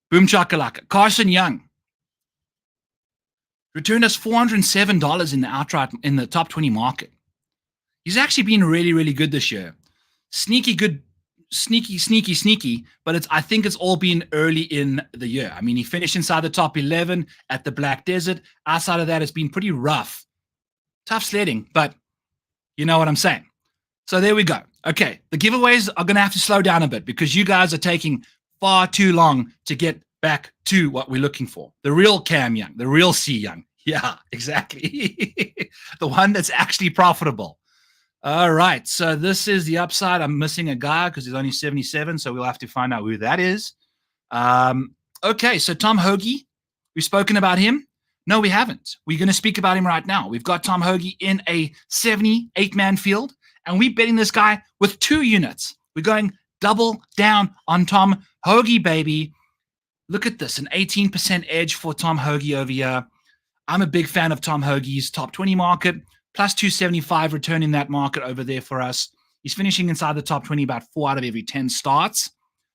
boom chakalaka. Carson Young returned us $407 in the outright in the top 20 market. He's actually been really, really good this year. Sneaky good, sneaky, but I think it's all been early in the year. I mean, he finished inside the top 11 at the Black Desert. Outside of that, it's been pretty rough. Tough sledding, but you know what I'm saying. So there we go. Okay, the giveaways are going to have to slow down a bit because you guys are taking far too long to get back to what we're looking for. The real Cam Young, the real C Young. Yeah, exactly. The one that's actually profitable. All right, so this is the upside. I'm missing a guy because he's only 77, so we'll have to find out who that is. Okay, so Tom Hoge, we've spoken about him. No, we haven't. We're going to speak about him right now. We've got Tom Hoge in a 78-man field And we're betting this guy with 2 units. We're going double down on Tom Hoge, baby. Look at this, an 18% edge for Tom Hoge over here. I'm a big fan of Tom Hoge's top 20 market, plus 275 return in that market over there for us. He's finishing inside the top 20 about 4 out of every 10 starts.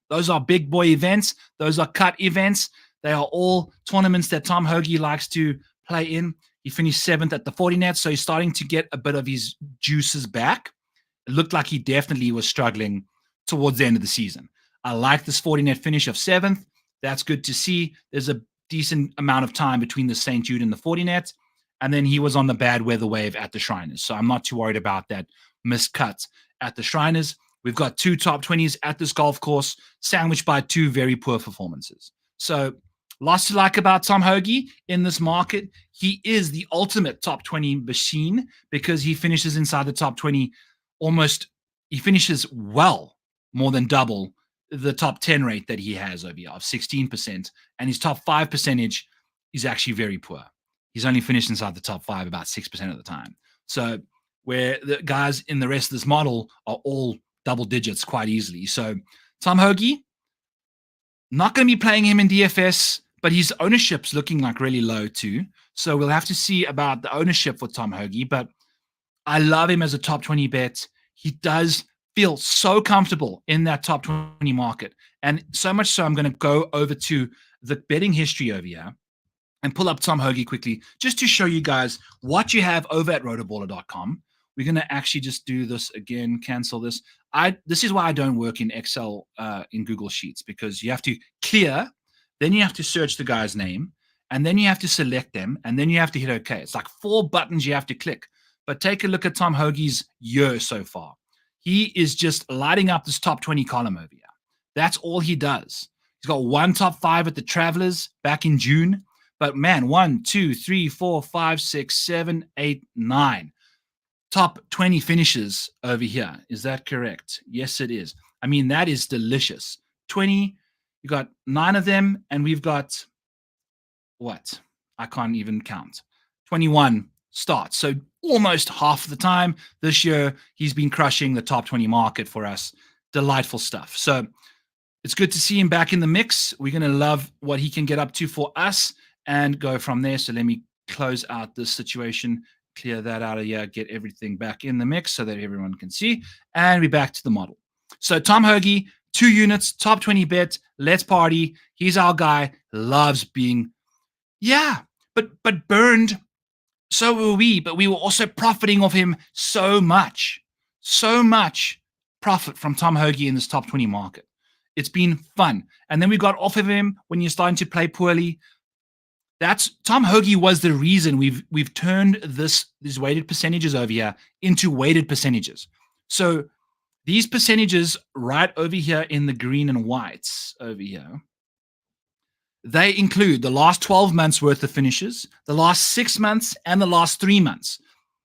Those are big boy events. Those are cut events. They are all tournaments that Tom Hoge likes to play in. He finished 7th at the 40 net, so he's starting to get a bit of his juices back. It looked like he definitely was struggling towards the end of the season. I like this 40 net finish of 7th. That's good to see. There's a decent amount of time between the St. Jude and the 40 net, and then he was on the bad weather wave at the Shriners, so I'm not too worried about that missed cut at the Shriners. We've got 2 top 20s at this golf course, sandwiched by 2 very poor performances. So lots to like about Tom Hoge in this market. He is the ultimate top 20 machine because he finishes inside the top 20 almost. He finishes well more than double the top 10 rate that he has over here of 16%. And his top 5 percentage is actually very poor. He's only finished inside the top 5 about 6% of the time. So where the guys in the rest of this model are all double digits quite easily. So Tom Hoge, not going to be playing him in DFS, but his ownership's looking like really low too. So we'll have to see about the ownership for Tom Hoge, but I love him as a top 20 bet. He does feel so comfortable in that top 20 market. And so much so I'm going to go over to the betting history over here and pull up Tom Hoge quickly just to show you guys what you have over at rotoballer.com. We're going to actually just do this again, cancel this. This is why I don't work in Excel in Google Sheets, because you have to clear, then you have to search the guy's name, and then you have to select them, and then you have to hit OK. It's like 4 buttons you have to click. But take a look at Tom Hoge's year so far. He is just lighting up this top 20 column over here. That's all he does. He's got 1 top 5 at the Travelers back in June. But man, 1, 2, 3, 4, 5, 6, 7, 8, 9. Top 20 finishes over here. Is that correct? Yes, it is. I mean, that is delicious. 20, you got 9 of them, and we've got what? I can't even count. 21 starts. So almost half the time this year, he's been crushing the top 20 market for us. Delightful stuff. So it's good to see him back in the mix. We're going to love what he can get up to for us and go from there. So let me close out this situation, clear that out of here, get everything back in the mix so that everyone can see, and we're back to the model. So Tom Hoge, 2 units, top 20 bet, let's party. He's our guy, loves being, but burned. So were we, but we were also profiting off him so much profit from Tom Hoge in this top 20 market. It's been fun. And then we got off of him when you're starting to play poorly. Tom Hoge was the reason we've turned these weighted percentages over here into weighted percentages. So these percentages right over here in the green and whites over here, they include the last 12 months worth of finishes, the last 6 months, and the last 3 months.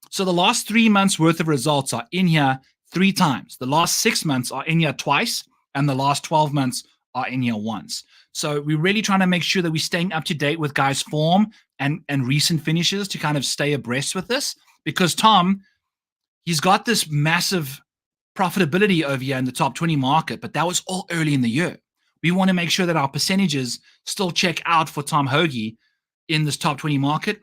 So the last 3 months worth of results are in here 3 times. The last 6 months are in here twice, and the last 12 months are in here once. So we're really trying to make sure that we're staying up to date with guys' form and recent finishes to kind of stay abreast with this, because Tom, he's got this massive profitability over here in the top 20 market, but that was all early in the year. We want to make sure that our percentages still check out for Tom Hoge in this top 20 market,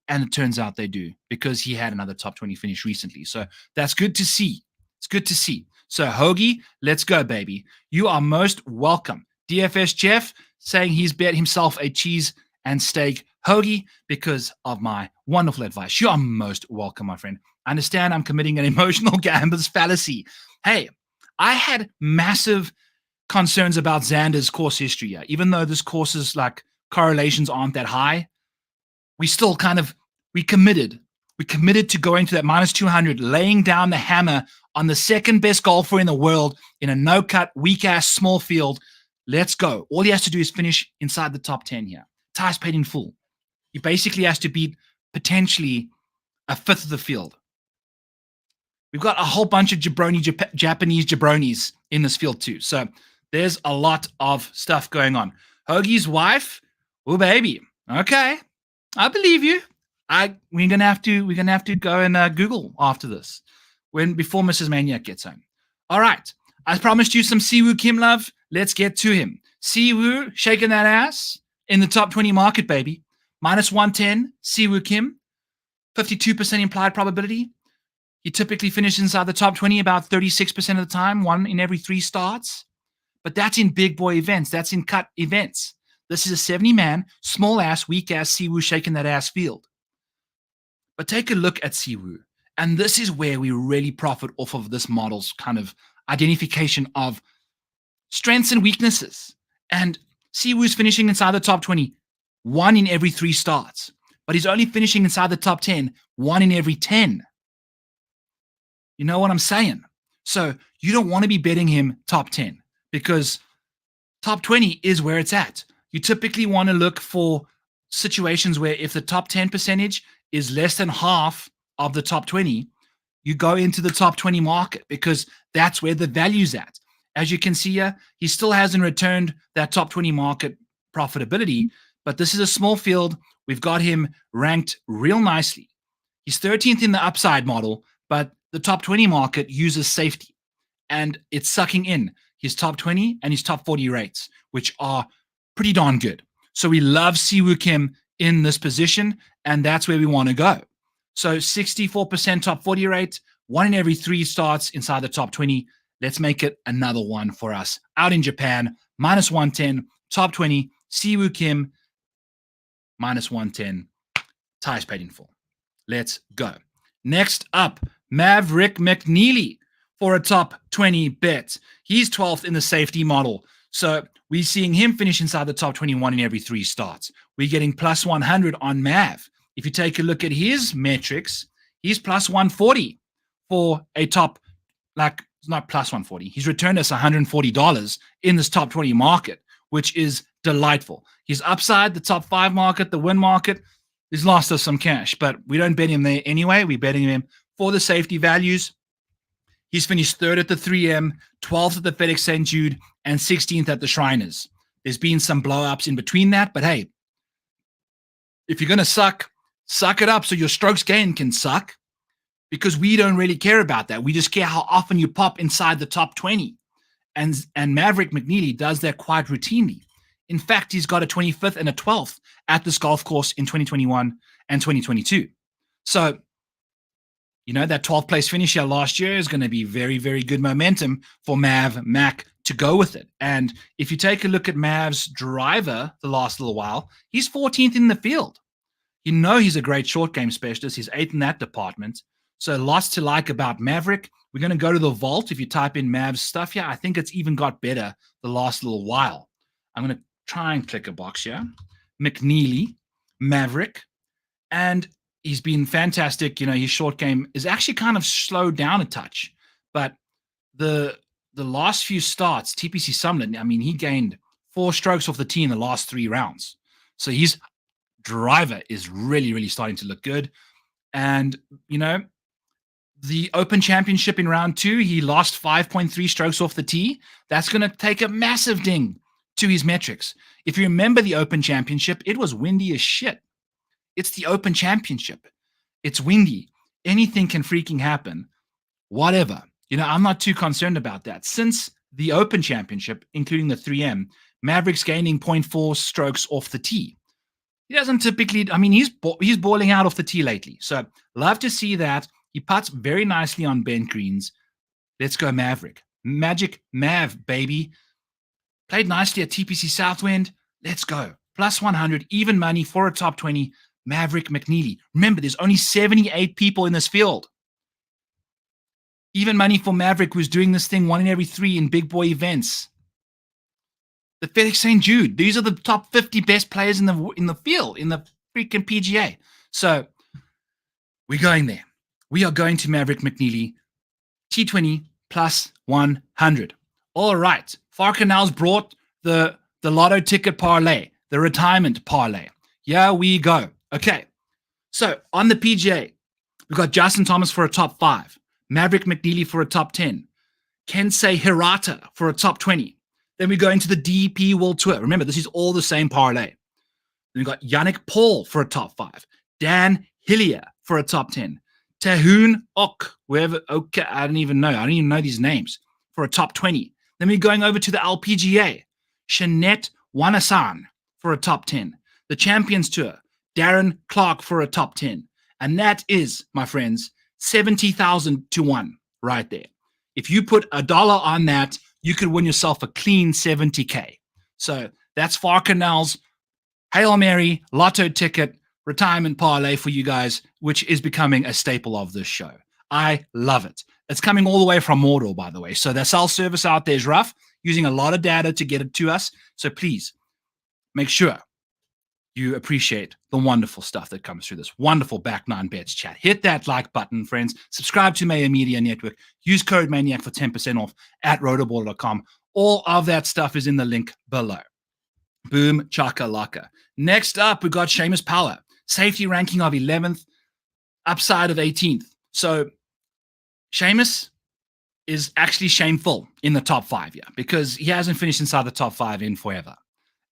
and it turns out they do, because he had another top 20 finish recently. So that's good to see. It's good to see. So Hoge, let's go, baby. You are most welcome. DFS Jeff saying he's bet himself a cheese and steak hoagie because of my wonderful advice. You are most welcome, my friend. I understand I'm committing an emotional gambler's fallacy. Hey, I had massive concerns about Xander's course history here. Even though this course's like correlations aren't that high, we committed to going to that minus 200, laying down the hammer on the second best golfer in the world in a no-cut, weak-ass small field. Let's go. All he has to do is finish inside the top 10 here. Ty's paid in full. He basically has to beat potentially a fifth of the field. We've got a whole bunch of Japanese jabronis in this field too. So there's a lot of stuff going on. Hoagie's wife, oh baby. Okay, I believe you. We're gonna have to go and Google after this. before Mrs. Maniac gets home. All right. I promised you some Siwoo Kim love. Let's get to him. Siwoo shaking that ass in the top 20 market, baby. Minus 110, Siwoo Kim. 52% implied probability. He typically finishes inside the top 20 about 36% of the time, 1 in every 3 starts. But that's in big boy events. That's in cut events. This is a 70-man, small-ass, weak-ass Siwoo shaking that ass field. But take a look at Siwoo. And this is where we really profit off of this model's kind of identification of strengths and weaknesses. And Siwoo's finishing inside the top 20, 1 in every 3 starts. But he's only finishing inside the top 10, 1 in every 10. You know what I'm saying? So you don't want to be betting him top 10 because top 20 is where it's at. You typically want to look for situations where if the top 10 percentage is less than half of the top 20, you go into the top 20 market because that's where the value's at. As you can see here, he still hasn't returned that top 20 market profitability, but this is a small field. We've got him ranked real nicely. He's 13th in the upside model, but the top 20 market uses safety, and it's sucking in his top 20 and his top 40 rates, which are pretty darn good. So we love Siwoo Kim in this position, and that's where we want to go. So 64% top 40 rate, 1 in every 3 starts inside the top 20. Let's make it another one for us. Out in Japan, minus 110, top 20, Siwoo Kim, minus 110, Ty's paid in full. Let's go. Next up, Maverick McNeely for a top 20 bet. He's 12th in the safety model. So we're seeing him finish inside the top 21 in every 3 starts. We're getting plus 100 on Mav. If you take a look at his metrics, he's plus 140 for a top, like, it's not plus 140. He's returned us $140 in this top 20 market, which is delightful. He's upside the top 5 market, the win market. He's lost us some cash, but we don't bet him there anyway. We're betting him for the safety values. He's finished 3rd at the 3M, 12th at the FedEx St. Jude, and 16th at the Shriners. There's been some blow-ups in between that, but hey, if you're going to suck it up so your strokes gain can suck, because we don't really care about that. We just care how often you pop inside the top 20. And Maverick McNeely does that quite routinely. In fact, he's got a 25th and a 12th at this golf course in 2021 and 2022. So, you know, that 12th place finish here last year is going to be very, very good momentum for Mac to go with it. And if you take a look at Mav's driver the last little while, he's 14th in the field. You know he's a great short game specialist. He's 8th in that department. So lots to like about Maverick. We're going to go to the vault. If you type in Mav's stuff here, I think it's even got better the last little while. I'm going to try and click a box here. McNeely, Maverick. And he's been fantastic. You know, his short game is actually kind of slowed down a touch. But the last few starts, TPC Summerlin, I mean, he gained 4 strokes off the tee in the last 3 rounds. So his driver is really, really starting to look good. And, you know, the Open Championship in round 2, he lost 5.3 strokes off the tee. That's going to take a massive ding to his metrics. If you remember the Open Championship, it was windy as shit. It's the Open Championship. It's windy. Anything can freaking happen. Whatever. You know, I'm not too concerned about that. Since the Open Championship, including the 3M, Maverick's gaining 0.4 strokes off the tee. He doesn't typically, I mean, he's balling out off the tee lately. So love to see that. He putts very nicely on bent greens. Let's go Maverick. Magic Mav, baby. Played nicely at TPC Southwind. Let's go. Plus 100, even money for a top 20, Maverick McNeely. Remember, there's only 78 people in this field. Even money for Maverick, who's doing this thing 1 in every 3 in big boy events. The FedEx St. Jude. These are the top 50 best players in the field, in the freaking PGA. So we're going there. We are going to Maverick McNeely, T20 plus 100. All right. Farcanel's brought the lotto ticket parlay, the retirement parlay. Here we go. Okay. So on the PGA, we've got Justin Thomas for a top 5, Maverick McNeely for a top 10, Kensei Hirata for a top 20. Then we go into the DP World Tour. Remember, this is all the same parlay. Then we've got Yannick Paul for a top 5, Dan Hillier for a top 10, Tahoon Ok, whoever, okay, I don't even know these names, for a top 20. Then we're going over to the LPGA. Shanette Wanasan for a top 10. The Champions Tour, Darren Clark for a top 10. And that is, my friends, 70,000 to 1 right there. If you put $1 on that, you could win yourself a clean 70K. So that's Farcanel's Hail Mary lotto ticket retirement parlay for you guys, which is becoming a staple of this show. I love it. It's coming all the way from Mordor, by the way. So their cell service out there is rough, using a lot of data to get it to us. So please make sure you appreciate the wonderful stuff that comes through this wonderful Back Nine Bets chat. Hit that like button, friends. Subscribe to Mayo Media Network. Use code MANIAC for 10% off at rotoballer.com. All of that stuff is in the link below. Boom, chakalaka. Next up, we got Seamus Power. Safety ranking of 11th, upside of 18th. So Seamus is actually shameful in the top 5 here because he hasn't finished inside the top 5 in forever.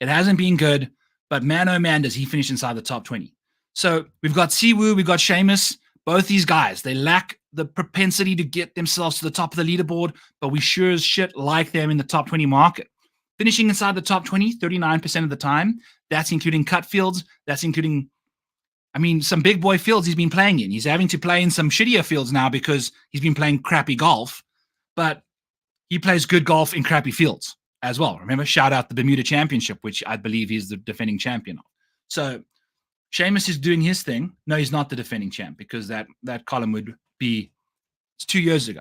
It hasn't been good, but man, oh man, does he finish inside the top 20. So we've got Siwoo, we've got Seamus. Both these guys, they lack the propensity to get themselves to the top of the leaderboard, but we sure as shit like them in the top 20 market. Finishing inside the top 20, 39% of the time. That's including cut fields. That's including, some big boy fields he's been playing in. He's having to play in some shittier fields now because he's been playing crappy golf, but he plays good golf in crappy fields as well. Remember, shout out the Bermuda Championship, which I believe he's the defending champion of. So Seamus is doing his thing. No, he's not the defending champ because that column would be 2 years ago.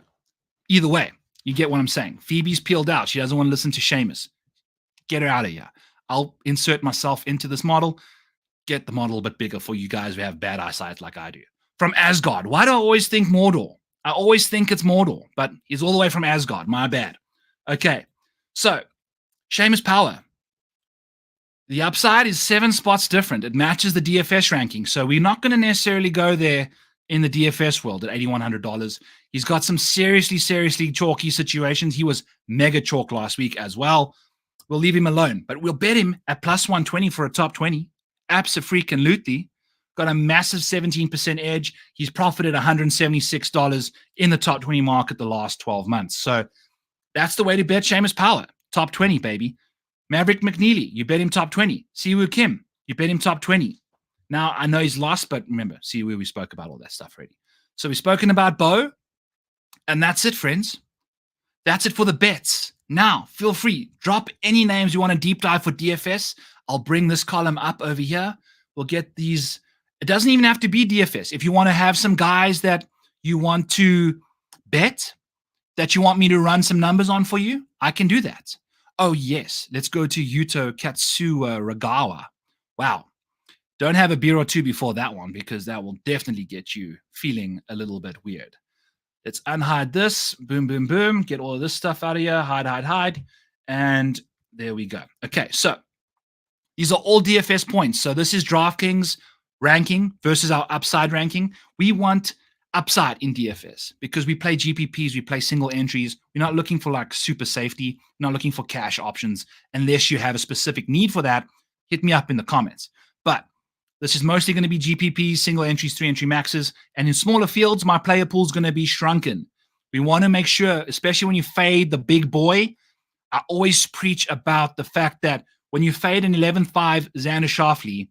Either way, you get what I'm saying. Phoebe's peeled out. She doesn't want to listen to Seamus. Get her out of here. I'll insert myself into this model. Get the model a bit bigger for you guys who have bad eyesight like I do. From Asgard. Why do I always think Mordor? I always think it's Mordor, but he's all the way from Asgard. My bad. Okay, so Seamus Power. The upside is 7 spots different. It matches the DFS ranking, so we're not going to necessarily go there in the DFS world at $8,100. He's got some seriously chalky situations. He was mega chalk last week as well. We'll leave him alone, but we'll bet him at plus 120 for a top 20. Abso-freaking-lutely. Got a massive 17% edge. He's profited $176 in the top 20 market the last 12 months. So that's the way to bet Seamus Power. Top 20, baby. Maverick McNeely, you bet him top 20. Siwoo Kim, you bet him top 20. Now, I know he's lost, but remember, Siwoo, we spoke about all that stuff already. So we've spoken about Beau, and that's it, friends. That's it for the bets. Now, feel free. Drop any names you want to deep dive for DFS. I'll bring this column up over here. We'll get these. It doesn't even have to be DFS. If you want to have some guys that you want to bet, that you want me to run some numbers on for you, I can do that. Oh, yes. Let's go to Yuto Katsuya Ragawa. Wow. Don't have a beer or two before that one because that will definitely get you feeling a little bit weird. Let's unhide this. Boom, boom, boom. Get all of this stuff out of here. Hide. And there we go. Okay, so these are all DFS points. So this is DraftKings ranking versus our upside ranking. We want upside in DFS because we play GPPs, we play single entries. We're not looking for like super safety. We're not looking for cash options unless you have a specific need for that. Hit me up in the comments. But this is mostly going to be GPPs, single entries, 3-entry maxes. And in smaller fields, my player pool is going to be shrunken. We want to make sure, especially when you fade the big boy, I always preach about the fact that when you fade an 11-5 Xander Schauffele,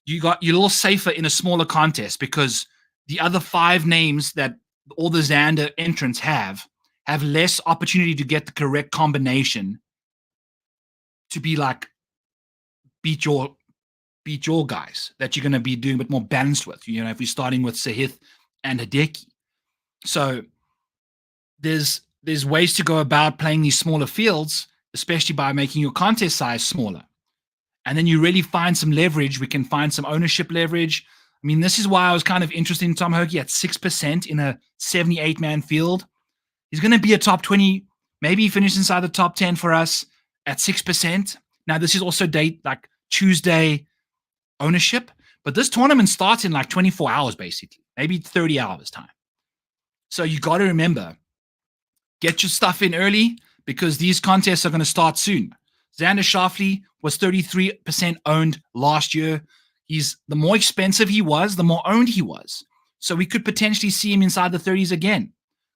you're a little safer in a smaller contest because the other 5 names that all the Xander entrants have less opportunity to get the correct combination to be like beat your guys that you're going to be doing a bit more balanced with. You know, if we're starting with Sahith and Hideki. So there's ways to go about playing these smaller fields, especially by making your contest size smaller. And then you really find some leverage. We can find some ownership leverage. I mean, this is why I was kind of interested in Tom Hoge at 6% in a 78-man field. He's going to be a top 20. Maybe he finishes inside the top 10 for us at 6%. Now, this is also like Tuesday ownership, but this tournament starts in like 24 hours, basically, maybe 30 hours time. So you got to remember, get your stuff in early because these contests are going to start soon. Xander Schauffele was 33% owned last year. The more expensive he was, the more owned he was. So we could potentially see him inside the 30s again.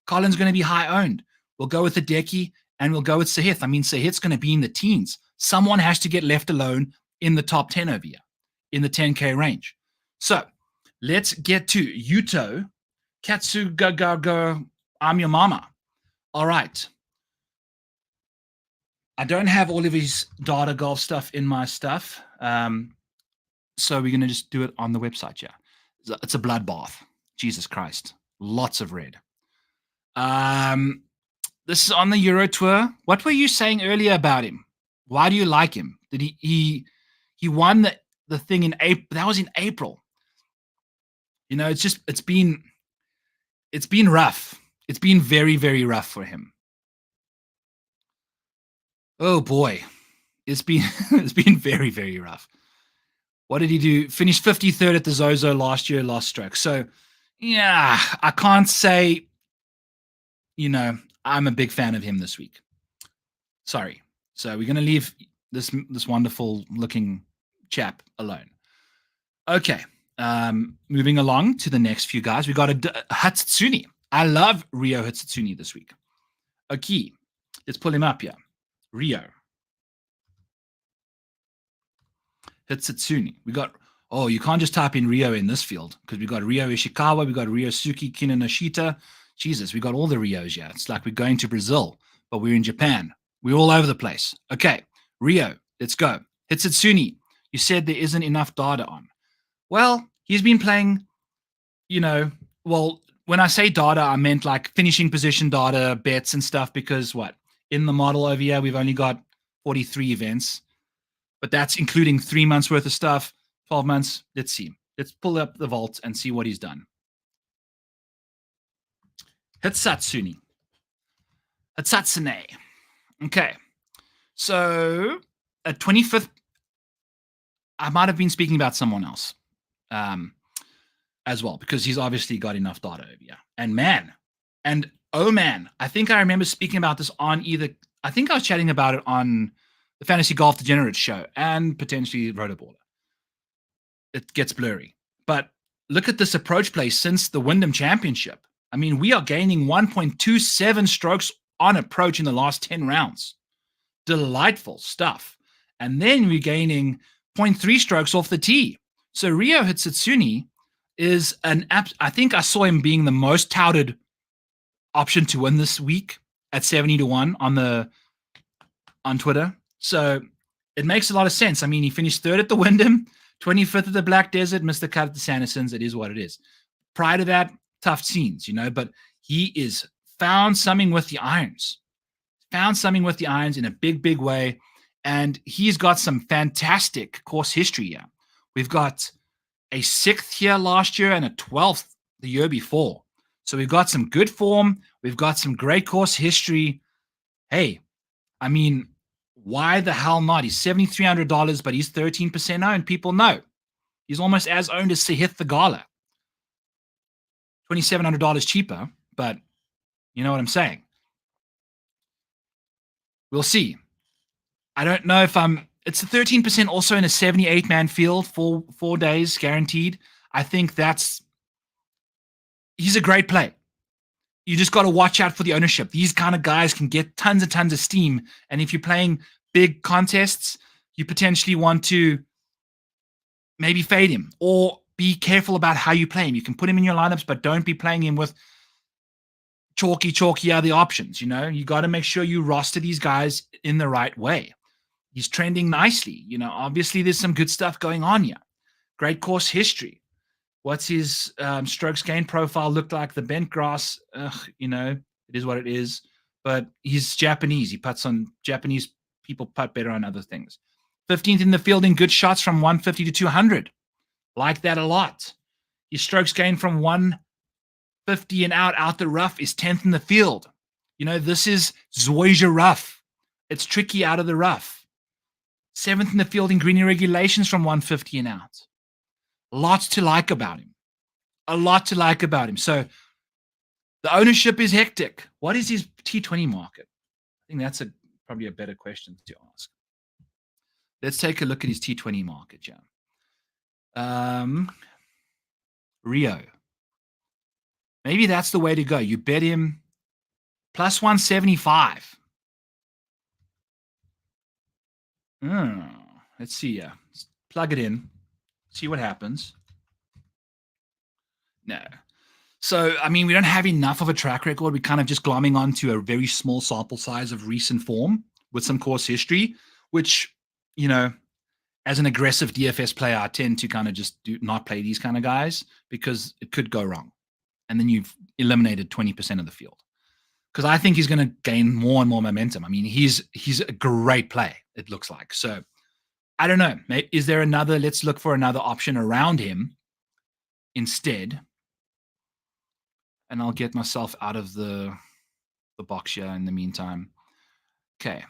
Colin's going to be high owned. We'll go with Hideki and we'll go with Sahith. I mean, Sahith's going to be in the teens. Someone has to get left alone in the top 10 over here, in the 10K range. So let's get to Yuto Katsugagago. I'm your mama. All right. I don't have all of his data golf stuff in my stuff. So we're going to just do it on the website. Yeah. It's a bloodbath. Jesus Christ. Lots of red. This is on the Euro Tour. What were you saying earlier about him? Why do you like him? Did he won the thing in April? That was in April. You know, it's been rough. It's been very, very rough for him. Oh boy. It's been very, very rough. What did he do? Finished 53rd at the ZOZO last year, lost stroke. So yeah, I can't say, you know, I'm a big fan of him this week. Sorry. So we're going to leave this wonderful looking chap alone. Okay. Moving along to the next few guys. We got a Hatsutsune. I love Ryo Hatsutsune this week. Okay. Let's pull him up here. Ryo Hatsutsune. We got, you can't just type in Ryo in this field because we got Ryo Ishikawa, we got Ryosuke Kinenoshita. Jesus, we got all the Ryos. Yeah, it's like we're going to Brazil, but we're in Japan. We're all over the place. Okay, Ryo, let's go. Hatsutsune, you said there isn't enough data on. Well, he's been playing, when I say data, I meant like finishing position data, bets and stuff, because in the model over here, we've only got 43 events, but that's including 3 months worth of stuff, 12 months. Let's see. Let's pull up the vault and see what he's done. Hatsutsune. Okay. So at 25th, I might have been speaking about someone else as well, because he's obviously got enough data over here. And man, I think I remember speaking about this on I think I was chatting about it on the Fantasy Golf Degenerate show and potentially Rotoballer. It gets blurry. But look at this approach play since the Wyndham Championship. I mean, we are gaining 1.27 strokes on approach in the last 10 rounds. Delightful stuff. And then we're gaining 0.3 strokes off the tee. So Ryo Hatsutsune is I think I saw him being the most touted option to win this week at 70-1 on Twitter. So it makes a lot of sense. I mean, he finished 3rd at the Wyndham, 25th at the Black Desert, missed the cut at the Sandersons. It is what it is. Prior to that, tough scenes, but he is found something with the irons. Found something with the irons in a big, big way. And he's got some fantastic course history here. We've got a 6th here last year and a 12th the year before. So we've got some good form. We've got some great course history. Hey, I mean, why the hell not? He's $7,300, but he's 13% owned. People know. He's almost as owned as Sahith Theegala. $2,700 cheaper, but you know what I'm saying. We'll see. I don't know if it's a 13% also in a 78-man field, 4 days guaranteed. I think he's a great play. You just got to watch out for the ownership. These kind of guys can get tons and tons of steam. And if you're playing big contests, you potentially want to maybe fade him or be careful about how you play him. You can put him in your lineups, but don't be playing him with chalky other options. You got to make sure you roster these guys in the right way. He's trending nicely. Obviously there's some good stuff going on here. Great course history. What's his strokes gain profile look like? The bent grass, it is what it is. But he's Japanese. He putts on Japanese people putt better on other things. 15th in the field in good shots from 150 to 200. Like that a lot. His strokes gain from 150 and out the rough is 10th in the field. This is ZOZO rough. It's tricky out of the rough. 7th in the field in green regulations from 150 and out. Lots to like about him. A lot to like about him. So the ownership is hectic. What is his T20 market? I think that's probably a better question to ask. Let's take a look at his T20 market, Rio. Maybe that's the way to go. You bet him plus 175. Let's see. Let's plug it in. See what happens. No. So, I mean, we don't have enough of a track record. We're kind of just glomming onto a very small sample size of recent form with some course history, which, you know, as an aggressive DFS player, I tend to kind of just not play these kind of guys because it could go wrong. And then you've eliminated 20% of the field. Because I think he's going to gain more and more momentum. I mean, he's a great play, it looks like. So, I don't know. Is there another? Let's look for another option around him instead. And I'll get myself out of the box here in the meantime. Okay.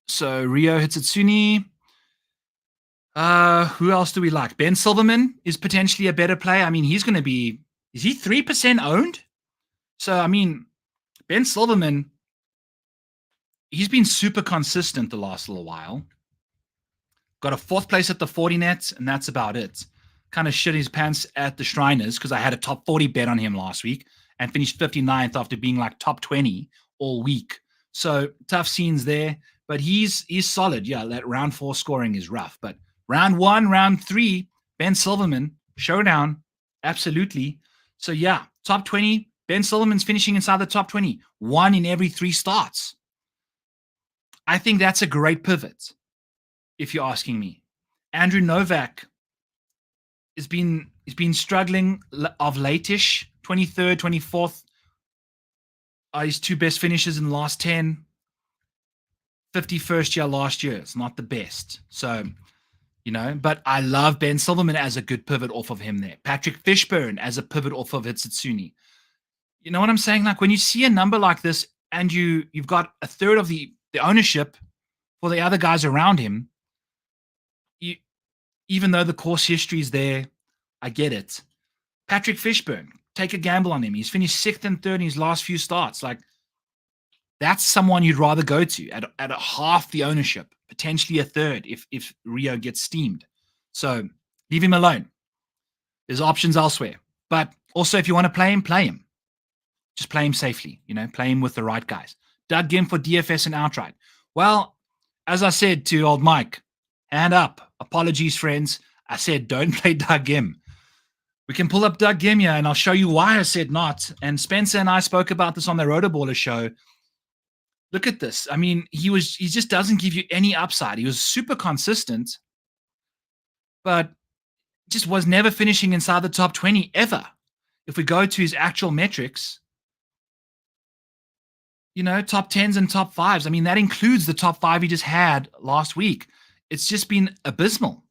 So, Ryo Hitsetsuni. Who else do we like? Ben Silverman is potentially a better play. I mean, he's going to be, is he 3% owned? So, I mean, Ben Silverman, he's been super consistent the last little while. Got a 4th place at the 40 nets, and that's about it. Kind of shit his pants at the Shriners because I had a top 40 bet on him last week and finished 59th after being like top 20 all week. So tough scenes there, but he's solid. Yeah, that round 4 scoring is rough, but round 1, round 3, Ben Silverman, showdown, absolutely. So yeah, top 20, Ben Silverman's finishing inside the top 20, 1 in every 3 starts. I think that's a great pivot, if you're asking me. Andrew Novak has been struggling of late-ish, 23rd, 24th. His 2 best finishes in the last 10. 51st year last year. It's not the best. So, you know, but I love Ben Silverman as a good pivot off of him there. Patrick Fishburne as a pivot off of Hitsetsuni. You know what I'm saying? Like when you see a number like this and you've got a third of the ownership for the other guys around him, even though the course history is there, I get it. Patrick Fishburne, take a gamble on him. He's finished 6th and 3rd in his last few starts. Like, that's someone you'd rather go to at a half the ownership, potentially a third if Ryo gets steamed. So leave him alone. There's options elsewhere. But also, if you want to play him. Just play him safely, you know, play him with the right guys. Doug Gim for DFS and outright. Well, as I said to old Mike, hand up. Apologies, friends. I said don't play Doug Gim. We can pull up Doug Gim here, and I'll show you why I said not. And Spencer and I spoke about this on the Rotoballer show. Look at this. I mean, he just doesn't give you any upside. He was super consistent, but just was never finishing inside the top 20 ever. If we go to his actual metrics, you know, top 10s and top 5s. I mean, that includes the top 5 he just had last week. It's just been abysmal.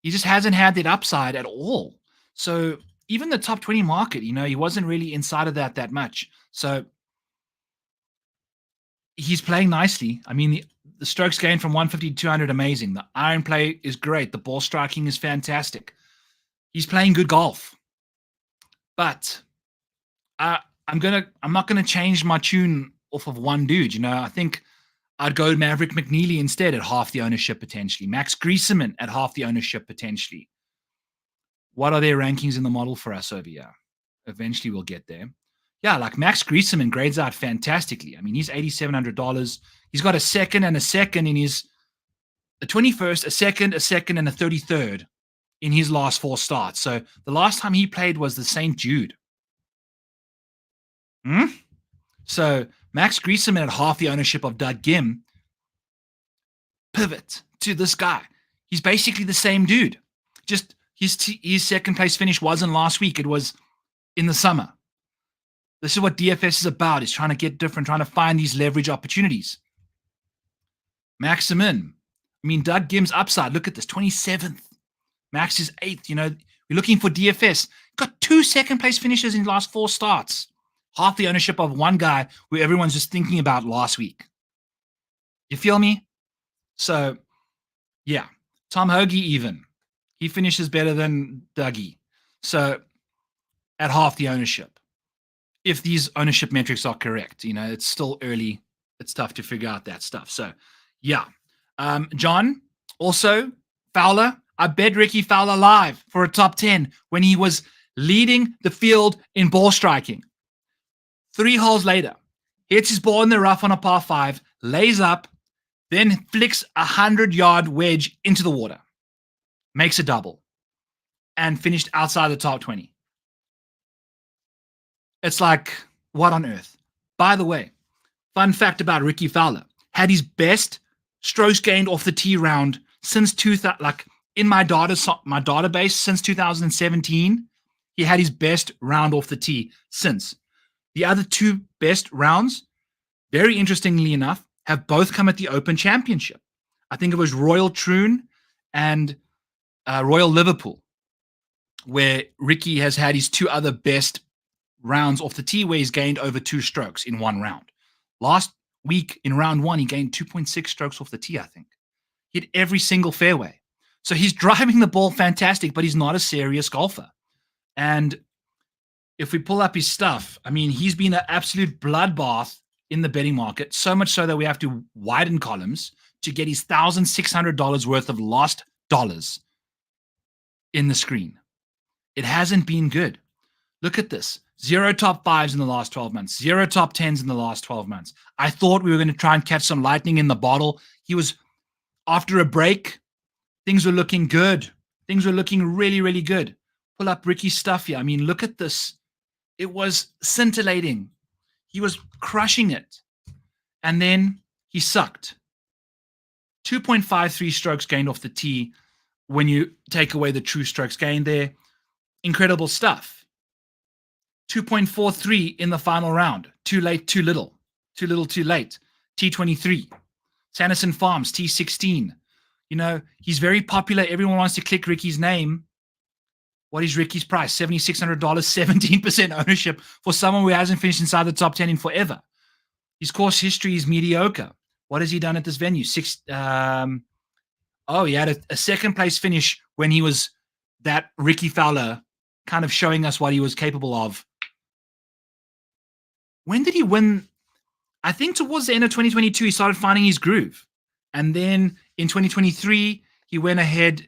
He just hasn't had that upside at all. So even the top 20 market, you know, he wasn't really inside of that much. So he's playing nicely. I mean, the strokes gained from 150 to 200, amazing. The iron play is great. The ball striking is fantastic. He's playing good golf. But I'm not gonna change my tune off of one dude. You know, I think I'd go Maverick McNeely instead at half the ownership potentially. Max Griesemann at half the ownership potentially. What are their rankings in the model for us over here? Eventually we'll get there. Yeah, like Max Griesemann grades out fantastically. I mean, he's $8,700. He's got a second and a second in his a 21st, a second, and a 33rd in his last 4 starts. So the last time he played was the St. Jude. So Max Griesemann at half the ownership of Doug Gim. Pivot to this guy. He's basically the same dude. Just his second place finish wasn't last week. It was in the summer. This is what DFS is about. Is trying to get different, trying to find these leverage opportunities. Maximin. I mean, Doug Gim's upside. Look at this, 27th. Max is 8th. You know, we're looking for DFS. Got 2 second place finishes in the last 4 starts. Half the ownership of one guy who everyone's just thinking about last week. You feel me? So, yeah. Tom Hoge even. He finishes better than Dougie. So, at half the ownership. If these ownership metrics are correct, you know, it's still early. It's tough to figure out that stuff. So, yeah. John, also, Fowler. I bet Ricky Fowler live for a top 10 when he was leading the field in ball striking. 3 holes later, hits his ball in the rough on a par 5, lays up, then flicks a 100-yard wedge into the water, makes a double, and finished outside the top 20. It's like, what on earth? By the way, fun fact about Ricky Fowler, had his best strokes gained off the tee round since 2000, like in my database since 2017, he had his best round off the tee since. The other 2 best rounds, very interestingly enough, have both come at the Open Championship. I think it was Royal Troon and Royal Liverpool, where Ricky has had his 2 other best rounds off the tee where he's gained over 2 strokes in one round. Last week in round 1, he gained 2.6 strokes off the tee, I think. He hit every single fairway. So he's driving the ball fantastic, but he's not a serious golfer. And if we pull up his stuff, I mean, he's been an absolute bloodbath in the betting market, so much so that we have to widen columns to get his $1,600 worth of lost dollars in the screen. It hasn't been good. Look at this. 0 top 5s in the last 12 months. 0 top 10s in the last 12 months. I thought we were going to try and catch some lightning in the bottle. He was, after a break, things were looking good. Things were looking really, really good. Pull up Ricky's stuff here. I mean, look at this. It was scintillating. He was crushing it. And then he sucked. 2.53 strokes gained off the tee when you take away the true strokes gained there. Incredible stuff. 2.43 in the final round. Too late, too little. Too little, too late. T23. Sanderson Farms, T16. You know, he's very popular. Everyone wants to click Ricky's name. What is Ricky's price? $7,600, 17% ownership for someone who hasn't finished inside the top 10 in forever. His course history is mediocre. What has he done at this venue? He had a second place finish when he was that Ricky Fowler, kind of showing us what he was capable of. When did he win? I think towards the end of 2022, he started finding his groove. And then in 2023, he went ahead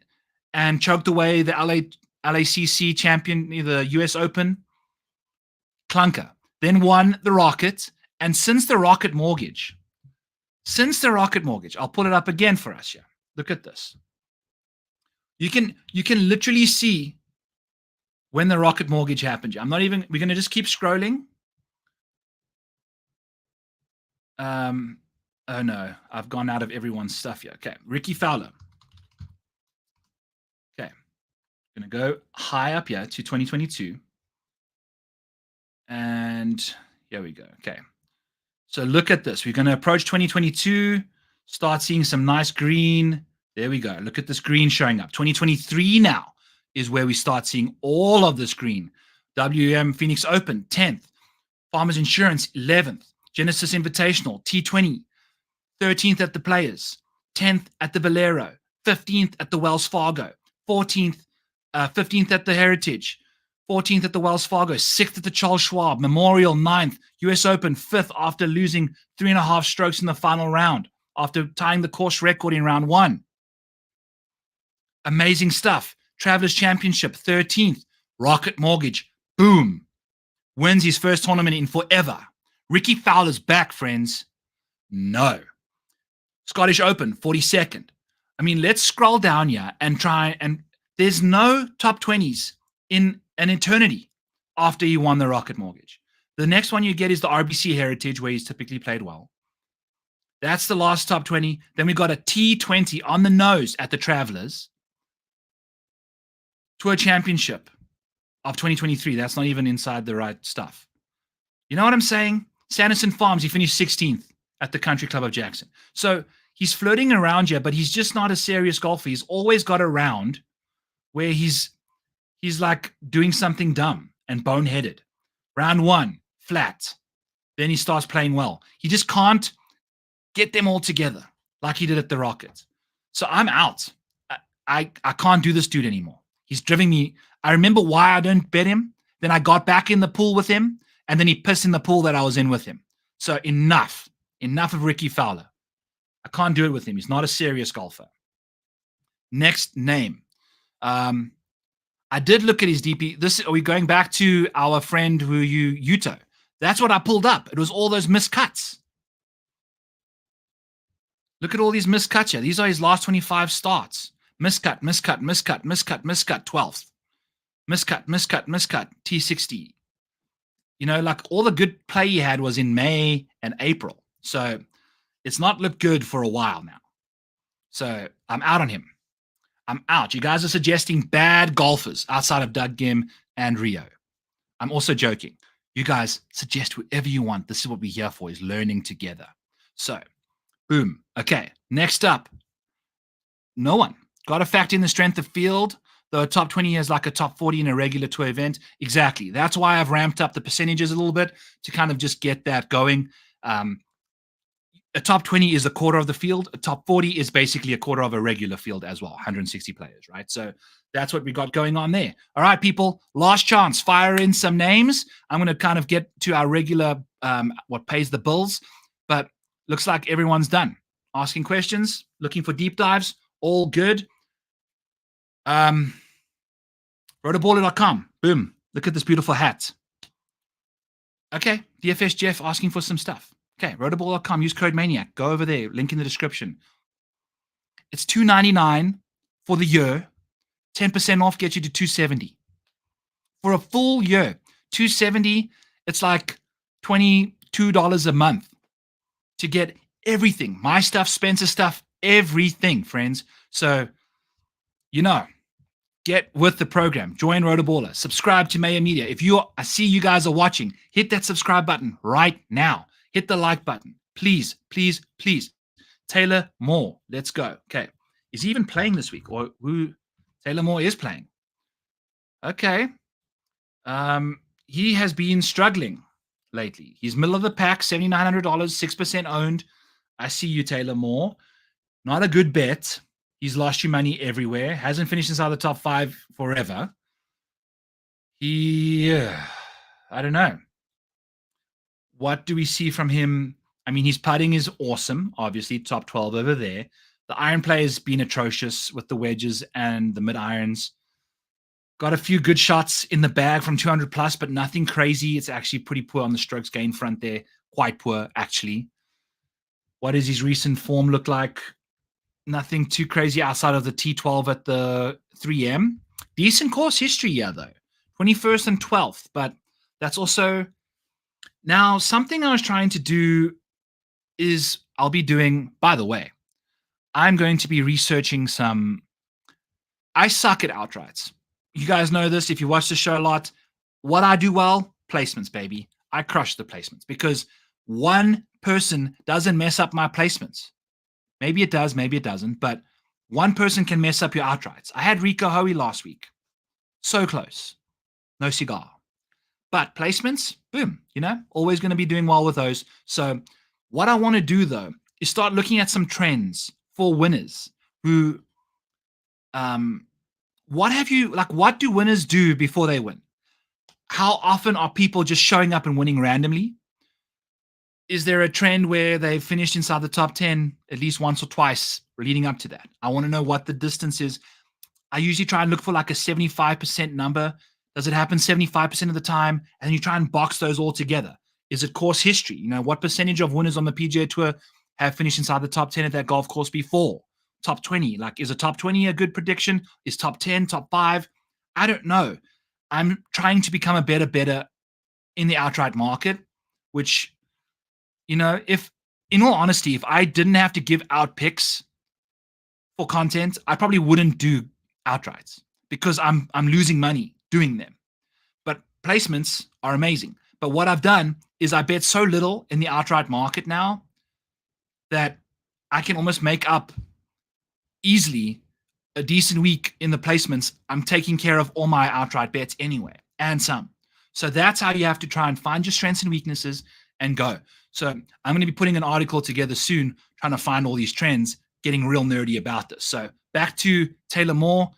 and choked away the LACC champion, the US Open, clunker. Then won the Rocket. And since the Rocket Mortgage, I'll pull it up again for us here. Look at this. You can literally see when the Rocket Mortgage happened. We're going to just keep scrolling. Oh no, I've gone out of everyone's stuff here. Okay, Ricky Fowler. Okay, going to go high up here to 2022. And here we go. Okay, so look at this. We're going to approach 2022, start seeing some nice green. There we go. Look at this green showing up. 2023 now is where we start seeing all of this green. WM Phoenix Open, 10th. Farmers Insurance, 11th. Genesis Invitational, T20. 13th at the Players. 10th at the Valero. 15th at the Wells Fargo. 15th at the Heritage. 14th at the Wells Fargo. 6th at the Charles Schwab. Memorial, 9th. US Open, 5th after losing 3.5 strokes in the final round after tying the course record in round 1. Amazing stuff. Travelers Championship, 13th. Rocket Mortgage, boom. Wins his first tournament in forever. Ricky Fowler's back, friends. No. Scottish Open, 42nd. I mean, let's scroll down here and try, and there's no top 20s in an eternity after he won the Rocket Mortgage. The next one you get is the RBC Heritage, where he's typically played well. That's the last top 20. Then we got a T20 on the nose at the Travelers. Tour Championship of 2023. That's not even inside the right stuff. You know what I'm saying? Sanderson Farms, he finished 16th at the Country Club of Jackson. So he's flirting around here, but he's just not a serious golfer. He's always got a round where he's like doing something dumb and boneheaded. Round 1, flat. Then he starts playing well. He just can't get them all together like he did at the Rockets. So I'm out. I can't do this dude anymore. He's driving me. I remember why I don't bet him. Then I got back in the pool with him, and then he pissed in the pool that I was in with him. So enough of Ricky Fowler. I can't do it with him. He's not a serious golfer. Next name. I did look at his DP. Are we going back to our friend Yuto? That's what I pulled up. It was all those miscuts. Look at all these miscuts here. These are his last 25 starts. Miscut, 12th. Miscut, T60. Like all the good play he had was in May and April. So it's not looked good for a while now. So I'm out on him. I'm out. You guys are suggesting bad golfers outside of Doug Gim and Rio. I'm also joking. You guys suggest whatever you want. This is what we're here for, is learning together. So, boom. Okay, next up. No one. Got to factor in the strength of field. Though a top 20 is like a top 40 in a regular tour event. Exactly. That's why I've ramped up the percentages a little bit to kind of just get that going. A top 20 is a quarter of the field. A top 40 is basically a quarter of a regular field as well, 160 players, right? So that's what we got going on there. All right, people, last chance. Fire in some names. I'm going to kind of get to our regular what pays the bills, but looks like everyone's done. Asking questions, looking for deep dives, all good. Rotoballer.com. Boom. Look at this beautiful hat. Okay, DFS Jeff asking for some stuff. Okay, rotoballer.com. Use code Maniac. Go over there. Link in the description. It's $299 for the year. 10% off gets you to $270 for a full year. $270. It's like $22 a month to get everything. My stuff, Spencer stuff, everything, friends. So, get with the program. Join Rotoballer. Subscribe to Mayo Media. I see you guys are watching, hit that subscribe button right now. Hit the like button. Please, please, please. Taylor Moore. Let's go. Okay. Is he even playing this week? Or who? Taylor Moore is playing. Okay. He has been struggling lately. He's middle of the pack, $7,900, 6% owned. I see you, Taylor Moore. Not a good bet. He's lost you money everywhere. Hasn't finished inside the top 5 forever. I don't know. What do we see from him? I mean, his putting is awesome. Obviously, top 12 over there. The iron play has been atrocious with the wedges and the mid-irons. Got a few good shots in the bag from 200 plus, but nothing crazy. It's actually pretty poor on the strokes gain front there. Quite poor, actually. What does his recent form look like? Nothing too crazy outside of the T12 at the 3M. Decent course history here, though. 21st and 12th, but that's also... Now, something I was trying to do is I'll be doing, by the way, I'm going to be researching some... I suck at outrights. You guys know this if you watch the show a lot. What I do well, placements, baby. I crush the placements because one person doesn't mess up my placements. Maybe it does, maybe it doesn't, but one person can mess up your outrights. I had Rico Hoey last week. So close. No cigar. But placements, boom, always going to be doing well with those. So what I want to do, though, is start looking at some trends for winners who, what do winners do before they win? How often are people just showing up and winning randomly? Is there a trend where they've finished inside the top 10 at least once or twice leading up to that? I want to know what the distance is. I usually try and look for like a 75% number. Does it happen 75% of the time? And you try and box those all together. Is it course history? What percentage of winners on the PGA Tour have finished inside the top 10 at that golf course before? Top 20. Like, is a top 20 a good prediction? Is top 10, top 5? I don't know. I'm trying to become a better in the outright market, which, if, in all honesty, if I didn't have to give out picks for content, I probably wouldn't do outrights because I'm losing money doing them. But placements are amazing. But what I've done is I bet so little in the outright market now that I can almost make up easily a decent week in the placements. I'm taking care of all my outright bets anyway, and some. So that's how you have to try and find your strengths and weaknesses and go. So I'm going to be putting an article together soon, trying to find all these trends, getting real nerdy about this. So back to Taylor Moore.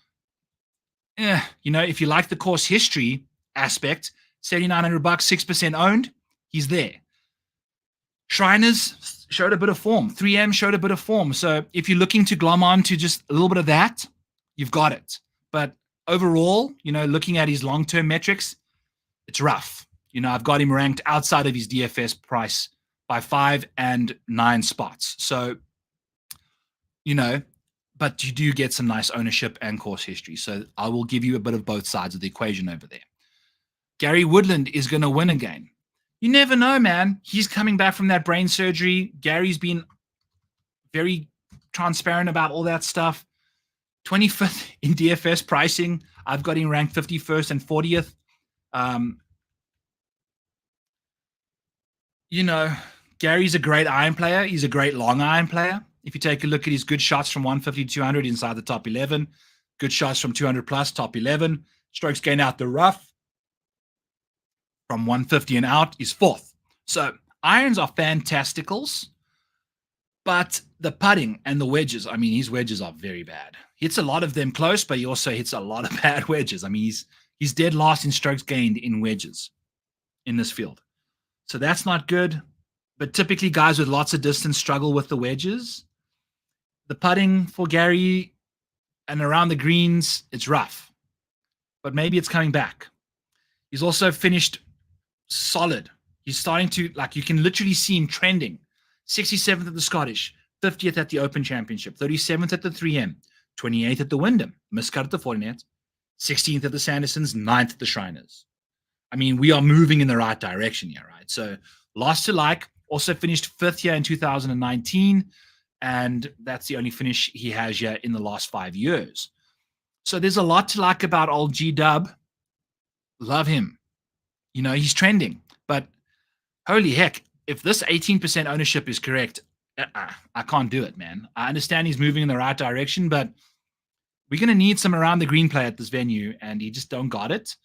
If you like the course history aspect, $7,900, 6% owned, he's there. Shriners showed a bit of form. 3M showed a bit of form. So if you're looking to glom on to just a little bit of that, you've got it. But overall, looking at his long-term metrics, it's rough. I've got him ranked outside of his DFS price by 5 and 9 spots. So, but you do get some nice ownership and course history. So I will give you a bit of both sides of the equation over there. Gary Woodland is going to win again. You never know, man. He's coming back from that brain surgery. Gary's been very transparent about all that stuff. 25th in DFS pricing. I've got him ranked 51st and 40th. Gary's a great iron player. He's a great long iron player. If you take a look at his good shots from 150 to 200 inside the top 11, good shots from 200 plus, top 11, strokes gained out the rough from 150 and out is 4th. So irons are fantasticals, but the putting and the wedges, his wedges are very bad. He hits a lot of them close, but he also hits a lot of bad wedges. He's dead last in strokes gained in wedges in this field. So that's not good. But typically guys with lots of distance struggle with the wedges. The putting for Gary and around the greens, it's rough. But maybe it's coming back. He's also finished solid. He's starting to, you can literally see him trending. 67th at the Scottish, 50th at the Open Championship, 37th at the 3M, 28th at the Wyndham, miscut at the Fortinet, 16th at the Sandersons, 9th at the Shriners. We are moving in the right direction here, right? So lost to like, also finished 5th here in 2019, and that's the only finish he has here in the last 5 years. So there's a lot to like about old G-Dub. Love him. He's trending, but holy heck, if this 18% ownership is correct, I can't do it, man. I understand he's moving in the right direction, but we're going to need some around the green play at this venue, and he just don't got it.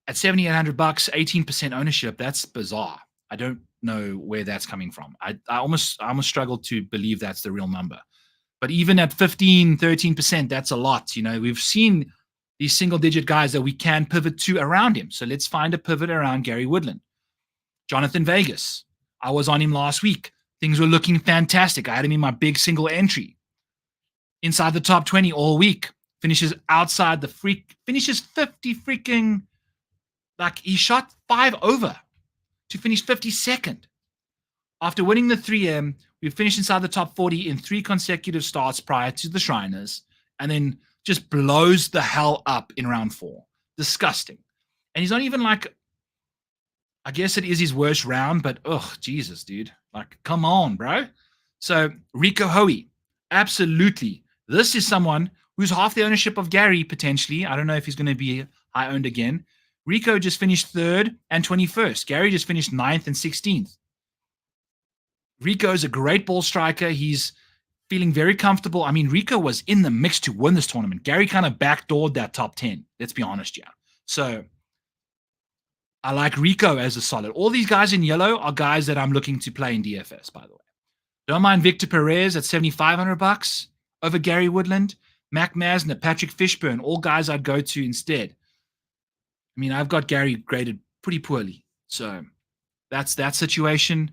At $7,800, 18% ownership, that's bizarre. I don't know where that's coming from. I almost struggle to believe that's the real number. But even at 15, 13%, that's a lot. We've seen these single-digit guys that we can pivot to around him. So let's find a pivot around Gary Woodland. Jonathan Vegas. I was on him last week. Things were looking fantastic. I had him in my big single entry. Inside the top 20 all week. Finishes outside the finishes 50 freaking, he shot 5 over to finish 52nd. After winning the 3M, we finished inside the top 40 in 3 consecutive starts prior to the Shriners, and then just blows the hell up in round 4. Disgusting. And he's not even I guess it is his worst round, but Jesus, dude. Come on, bro. So Rico Hoey, absolutely. This is someone who's half the ownership of Gary, potentially. I don't know if he's going to be high owned again. Rico just finished 3rd and 21st. Gary just finished 9th and 16th. Rico is a great ball striker. He's feeling very comfortable. Rico was in the mix to win this tournament. Gary kind of backdoored that top 10. Let's be honest, yeah. So I like Rico as a solid. All these guys in yellow are guys that I'm looking to play in DFS, by the way. Don't mind Victor Perez at $7,500 over Gary Woodland. Mac Masner, Patrick Fishburne, all guys I'd go to instead. I've got Gary graded pretty poorly. So that's that situation.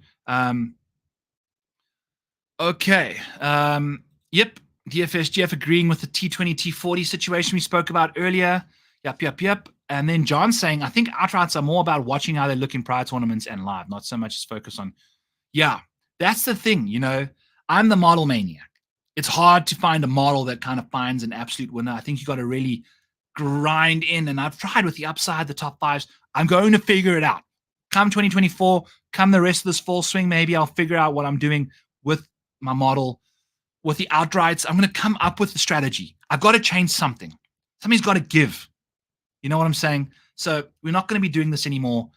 Okay. Yep. DFS Jeff agreeing with the T20, T40 situation we spoke about earlier. Yep. And then John saying, I think outrights are more about watching how they look in prior tournaments and live, not so much as focus on. Yeah, that's the thing. I'm the model maniac. It's hard to find a model that kind of finds an absolute winner. I think you got to really grind in, and I've tried with the upside, the top 5s. I'm going to figure it out. Come 2024, come the rest of this fall swing, maybe I'll figure out what I'm doing with my model, with the outrights. I'm going to come up with the strategy. I've got to change something. Something's got to give. You know what I'm saying? So we're not going to be doing this anymore.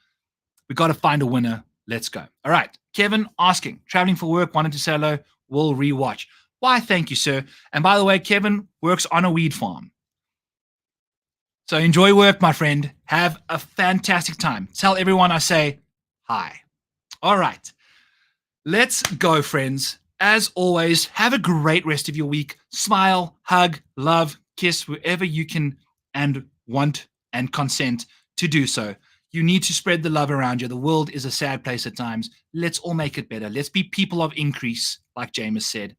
We've got to find a winner. Let's go. All right. Kevin asking, traveling for work, wanted to say hello. We'll rewatch. Why, thank you, sir. And by the way, Kevin works on a weed farm. So enjoy work, my friend. Have a fantastic time. Tell everyone I say hi. All right. Let's go, friends. As always, have a great rest of your week. Smile, hug, love, kiss wherever you can and want and consent to do so. You need to spread the love around you. The world is a sad place at times. Let's all make it better. Let's be people of increase, like James said.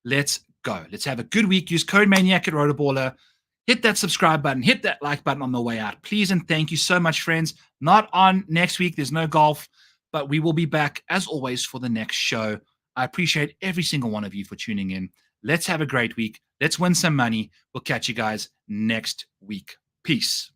Let's go. Let's have a good week. Use code Maniac at Rotoballer. hit that subscribe button, hit that like button on the way out. Please and thank you so much, friends. Not on next week. There's no golf, but we will be back, as always, for the next show. I appreciate every single one of you for tuning in. Let's have a great week. Let's win some money. We'll catch you guys next week. Peace.